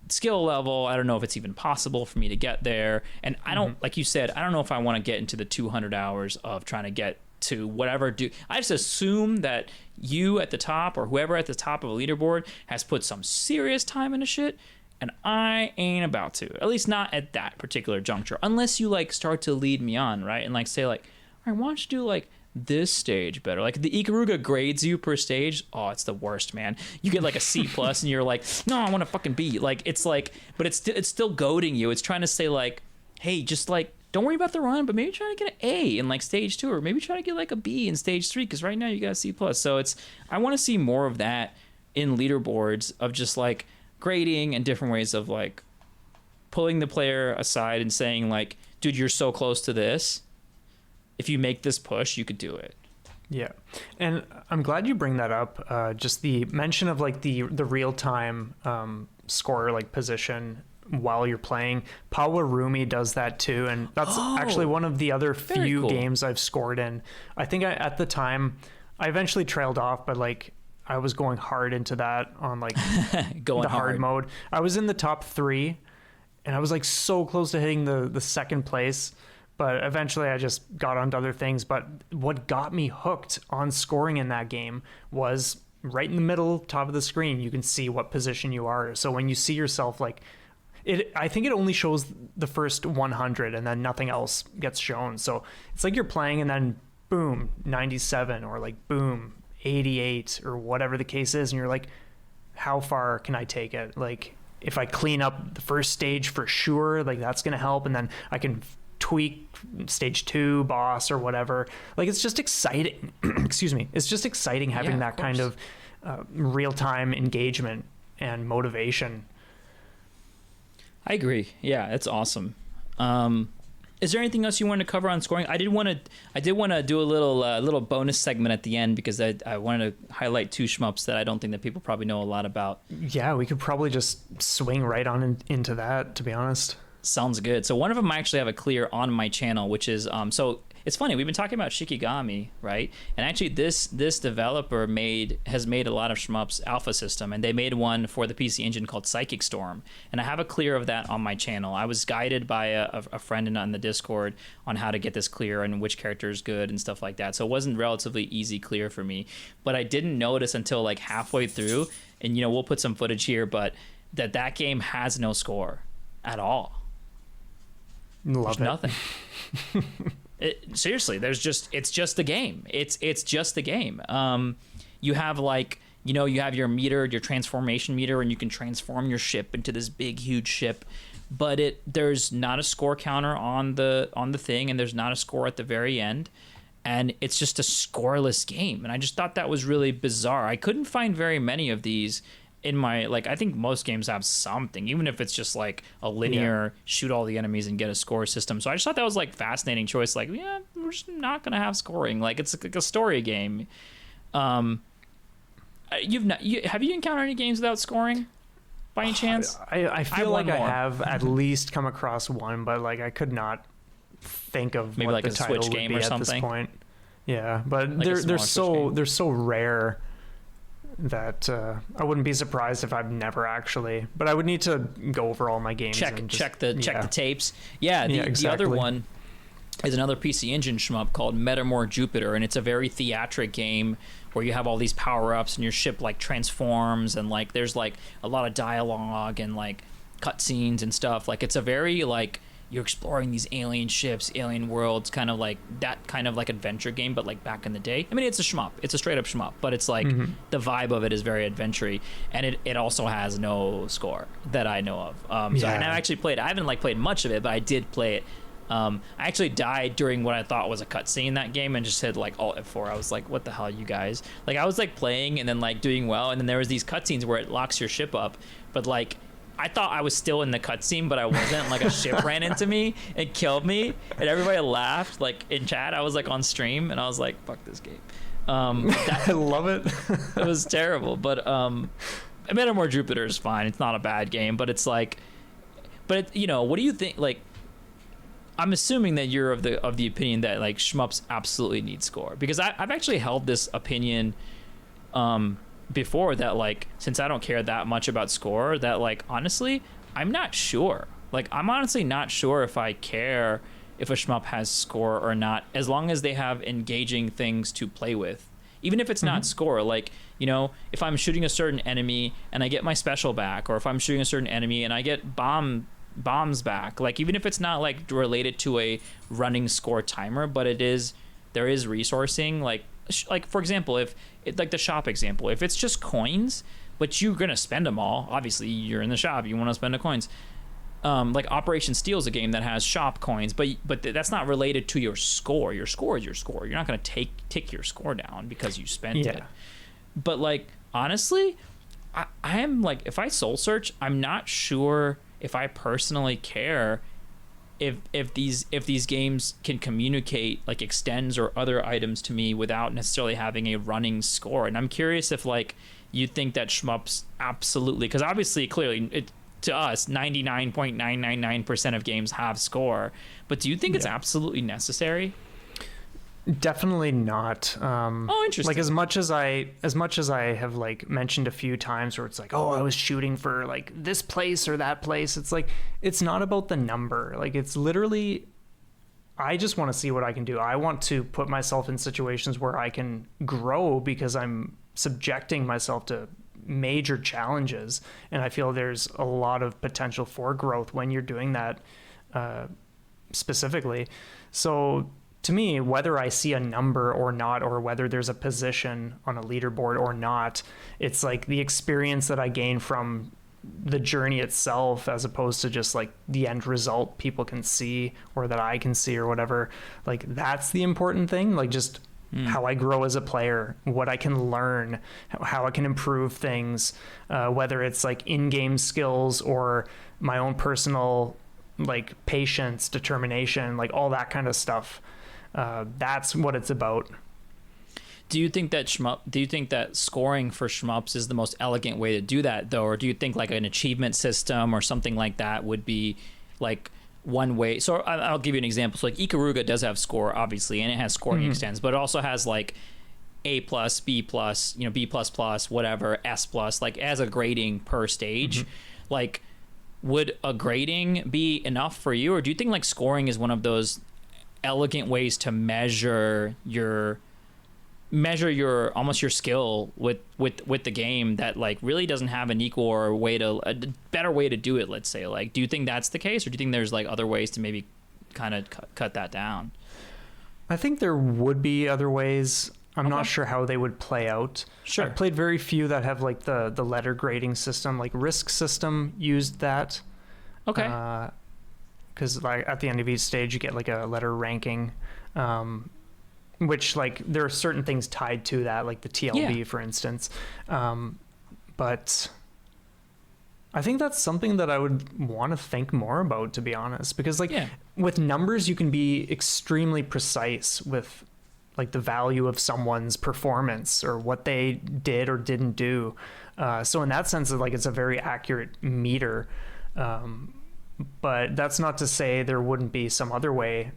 skill level. I don't know if it's even possible for me to get there. And I don't, like you said, I don't know if I want to get into the 200 hours of trying to get to whatever. I just assume that you at the top, or whoever at the top of a leaderboard, has put some serious time into shit, and I ain't about to, at least not at that particular juncture, unless you like start to lead me on, right? And like say like, all right, why don't you do like this stage better. Like the Ikaruga grades you per stage. Oh, it's the worst, man. You get like a C plus and you're like, no, I want to fucking B. Like it's like, but it's still goading you. It's trying to say like, hey, just like, don't worry about the run, but maybe try to get an A in like stage 2, or maybe try to get like a B in stage 3, because right now you got a C plus. So I want to see more of that in leaderboards, of just like grading and different ways of like pulling the player aside and saying like, dude, you're so close to this. If you make this push, you could do it. Yeah. And I'm glad you bring that up. Just the mention of like the real time score like position while you're playing. Power Rumi does that too, and that's actually one of the other few games I've scored in. I think at the time I eventually trailed off, but like I was going hard into that on like going the hard mode. I was in the top 3 and I was like so close to hitting the second place, but eventually I just got onto other things. But what got me hooked on scoring in that game was right in the middle, top of the screen, you can see what position you are. So when you see yourself like I think it only shows the first 100 and then nothing else gets shown. So it's like you're playing and then boom, 97, or like boom, 88, or whatever the case is. And you're like, how far can I take it? Like if I clean up the first stage for sure, like that's going to help. And then I can tweak stage 2 boss or whatever. Like it's just exciting. Excuse me. It's just exciting having that kind of real-time engagement and motivation. I agree. Yeah, it's awesome. Is there anything else you wanted to cover on scoring? I did want to do a little bonus segment at the end, because I wanted to highlight 2 shmups that I don't think that people probably know a lot about. Yeah, we could probably just swing right on into that, to be honest. Sounds good. So one of them I actually have a clear on my channel, which is so it's funny, we've been talking about Shikigami, right? And actually this developer has made a lot of shmups alpha system, and they made one for the PC Engine called Psychic Storm, and I have a clear of that on my channel. I was guided by a friend on the Discord on how to get this clear and which character is good and stuff like that. So it wasn't relatively easy clear for me, but I didn't notice until like halfway through, and we'll put some footage here, but that game has no score at all. There's nothing. Seriously, it's just the game. It's just the game. You have like, you have your meter, your transformation meter, and you can transform your ship into this big, huge ship. But there's not a score counter on the thing, and there's not a score at the very end, and it's just a scoreless game. And I just thought that was really bizarre. I couldn't find very many of these in my, like, I think most games have something, even if it's just like a linear shoot all the enemies and get a score system. So I just thought that was like fascinating choice. Like, yeah, we're just not gonna have scoring. Like, it's like a story game. Have you encountered any games without scoring by any chance? I feel like I have at least come across one, but like I could not think of maybe what like the a title Switch game would be or at this something. point. Yeah, but Like they're so rare that I wouldn't be surprised if I've never actually, but I would need to go over all my games. Check the tapes. Yeah, the other one is another PC Engine shmup called Metamore Jupiter, and it's a very theatric game where you have all these power-ups and your ship like transforms, and like there's like a lot of dialogue and like cutscenes and stuff. Like it's a very like you're exploring these alien ships, alien worlds, kind of like that kind of like adventure game, but like back in the day. I mean, it's a shmup. It's a straight up shmup, but it's like the vibe of it is very adventure-y, and it also has no score that I know of. So and I actually played. I haven't like played much of it, but I did play it. I actually died during what I thought was a cutscene in that game and just hit like Alt F4. I was like, what the hell, you guys? Like I was like playing and then like doing well, and then there was these cutscenes where it locks your ship up, but like I thought I was still in the cutscene, but I wasn't. Like a ship ran into me and killed me, and everybody laughed. Like in chat, I was like on stream, and I was like, "Fuck this game." I love it. It was terrible, but Metamore Jupiter is fine. It's not a bad game, but it's like, what do you think? Like, I'm assuming that you're of the opinion that like shmups absolutely need score, because I've actually held this opinion. Before that, like, since I don't care that much about score, that like honestly I'm not sure. Like I'm honestly not sure if I care if a shmup has score or not, as long as they have engaging things to play with, even if it's not score. Like, if I'm shooting a certain enemy and I get my special back, or if I'm shooting a certain enemy and I get bombs back, like even if it's not like related to a running score timer, but it is there is resourcing, like for example, if like the shop example, if it's just coins but you're gonna spend them all, obviously you're in the shop, you want to spend the coins. Like Operation Steel is a game that has shop coins, but that's not related to your score. Your score is your score. You're not going to tick your score down because you spent it. But like honestly, I am like, if I soul search, I'm not sure if I personally care if these games can communicate like extends or other items to me without necessarily having a running score. And I'm curious if like you think that Shmups absolutely, because obviously clearly to us 99.999% of games have score, but do you think it's absolutely necessary? Definitely not. Interesting. Like as much as I have like mentioned a few times where it's like, oh, I was shooting for like this place or that place, it's like, it's not about the number. Like it's literally, I just want to see what I can do. I want to put myself in situations where I can grow because I'm subjecting myself to major challenges, and I feel there's a lot of potential for growth when you're doing that specifically. So to me, whether I see a number or not, or whether there's a position on a leaderboard or not, it's like the experience that I gain from the journey itself, as opposed to just like the end result people can see or that I can see or whatever. Like that's the important thing. Like just how I grow as a player, what I can learn, how I can improve things, whether it's like in-game skills or my own personal like patience, determination, like all that kind of stuff. That's what it's about. Do you think that scoring for Shmups is the most elegant way to do that though, or do you think like an achievement system or something like that would be like one way? So I'll give you an example. So like Ikaruga does have score obviously, and it has scoring extends, but it also has like A+, B+, B++, whatever, S+, like as a grading per stage. Like would a grading be enough for you, or do you think like scoring is one of those elegant ways to measure your almost your skill with the game that like really doesn't have an equal or a better way to do it, let's say? Like, do you think that's the case, or do you think there's like other ways to maybe kind of cut that down? I think there would be other ways. I'm not sure how they would play out. Sure. I've played very few that have like the letter grading system. Like Risk System used that. Okay. Because like at the end of each stage you get like a letter ranking, which like there are certain things tied to that, like the TLB for instance. But I think that's something that I would want to think more about, to be honest, because like with numbers you can be extremely precise with like the value of someone's performance or what they did or didn't do. So in that sense, like it's a very accurate meter. But that's not to say there wouldn't be some other way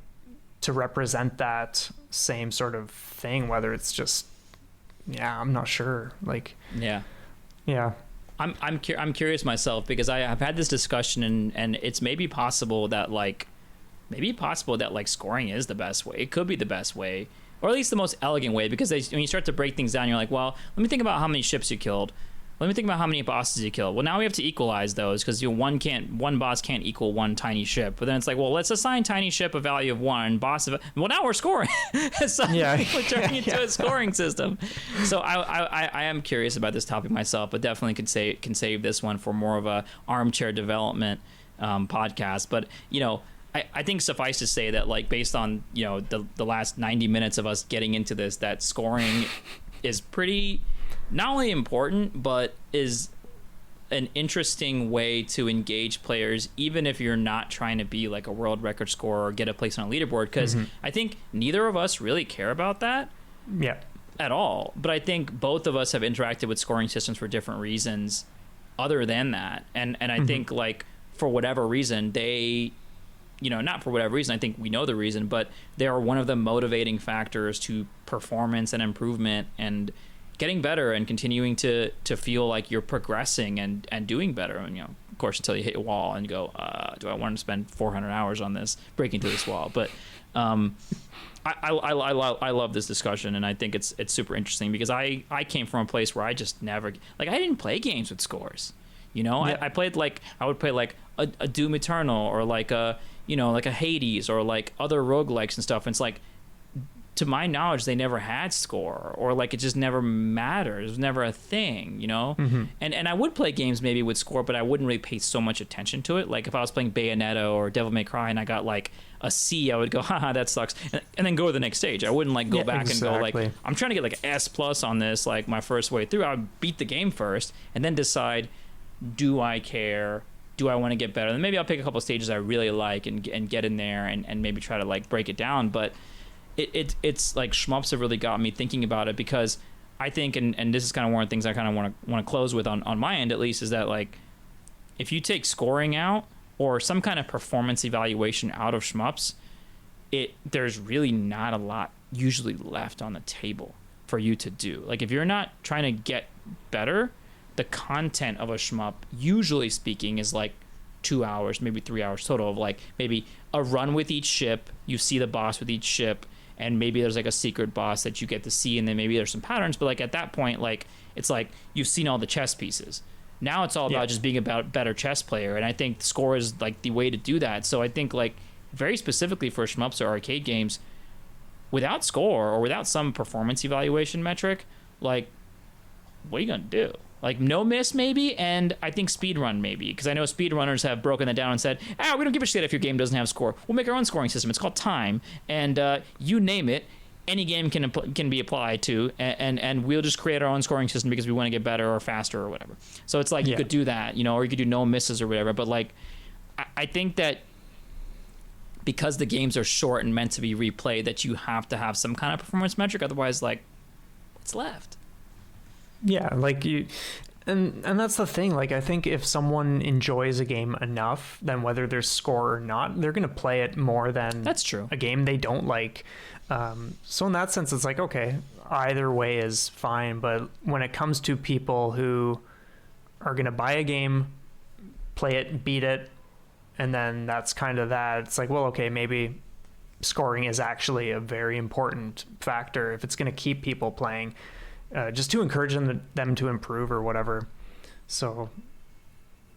to represent that same sort of thing, whether it's just, I'm not sure. Like, I'm curious myself, because I've had this discussion and it's maybe possible that scoring is the best way. It could be the best way, or at least the most elegant way, because when you start to break things down, you're like, well, let me think about how many ships you killed. Let me think about how many bosses you killed. Well, now we have to equalize those, because one boss can't equal one tiny ship. But then it's like, well, let's assign tiny ship a value of 1, well, now we're scoring. So we're turning into a scoring system. So I am curious about this topic myself, but definitely can save this one for more of a armchair development podcast. But I think suffice to say that like based on the last 90 minutes of us getting into this, that scoring is pretty not only important, but is an interesting way to engage players, even if you're not trying to be like a world record scorer or get a place on a leaderboard, because I think neither of us really care about that at all. But I think both of us have interacted with scoring systems for different reasons other than that, and I think like for whatever reason they not for whatever reason, I think we know the reason, but they are one of the motivating factors to performance and improvement and getting better and continuing to feel like you're progressing and doing better. And of course, until you hit a wall and go, do I want to spend 400 hours on this, breaking through this wall? But I love this discussion, and I think it's super interesting, because I came from a place where I just never, like, I didn't play games with scores. I played I would play like a Doom Eternal, or like a like a Hades, or like other roguelikes and stuff, and it's like to my knowledge, they never had score, or like it just never mattered. It was never a thing, you know? And I would play games maybe with score, but I wouldn't really pay so much attention to it. Like if I was playing Bayonetta or Devil May Cry and I got like a C, I would go, haha, that sucks. And then go to the next stage. I wouldn't like go back and go like, I'm trying to get like S plus on this, like my first way through. I would beat the game first and then decide, do I care? Do I want to get better? Then maybe I'll pick a couple of stages I really like and get in there and maybe try to like break it down. But it's like Shmups have really got me thinking about it, because I think, and this is kind of one of the things I kind of want to close with on my end at least, is that like if you take scoring out or some kind of performance evaluation out of Shmups, there's really not a lot usually left on the table for you to do. Like if you're not trying to get better, the content of a shmup, usually speaking, is like 2 hours, maybe 3 hours total, of like maybe a run with each ship, you see the boss with each ship, and maybe there's like a secret boss that you get to see, and then maybe there's some patterns, but like at that point, like it's like you've seen all the chess pieces. Now it's all about just being a better chess player, and I think score is like the way to do that. So I think like very specifically for shmups or arcade games, without score or without some performance evaluation metric, like what are you gonna do? Like no miss maybe, and I think speedrun maybe, because I know speedrunners have broken that down and said, we don't give a shit if your game doesn't have score. We'll make our own scoring system. It's called time, and you name it, any game can be applied to, and we'll just create our own scoring system because we want to get better or faster or whatever. So it's like you could do that, you know, or you could do no misses or whatever. But like I think that because the games are short and meant to be replayed, that you have to have some kind of performance metric, otherwise like what's left? Yeah, like you, and that's the thing. Like I think if someone enjoys a game enough, then whether there's score or not, they're gonna play it more than that's true a game they don't like. So in that sense, it's like okay, either way is fine. But when it comes to people who are gonna buy a game, play it, beat it, and then that's kind of that. It's like, well, okay, maybe scoring is actually a very important factor if it's gonna keep people playing. Just to encourage them to improve or whatever. So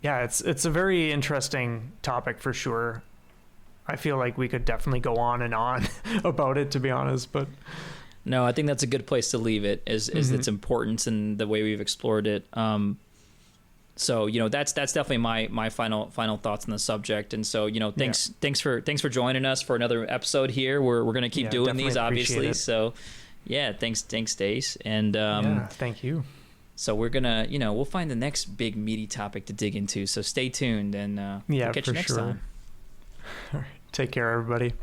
yeah, it's a very interesting topic for sure. I feel like we could definitely go on and on about it, to be honest, but no, I think that's a good place to leave it, is its importance and the way we've explored it. So, you know, that's definitely my final thoughts on the subject. And so, you know, thanks for joining us for another episode here. We're going to keep doing these, obviously. So yeah, thanks Dace, and thank you. So we're gonna, you know, we'll find the next big meaty topic to dig into. So stay tuned, and we'll catch you next time. All right, take care, everybody.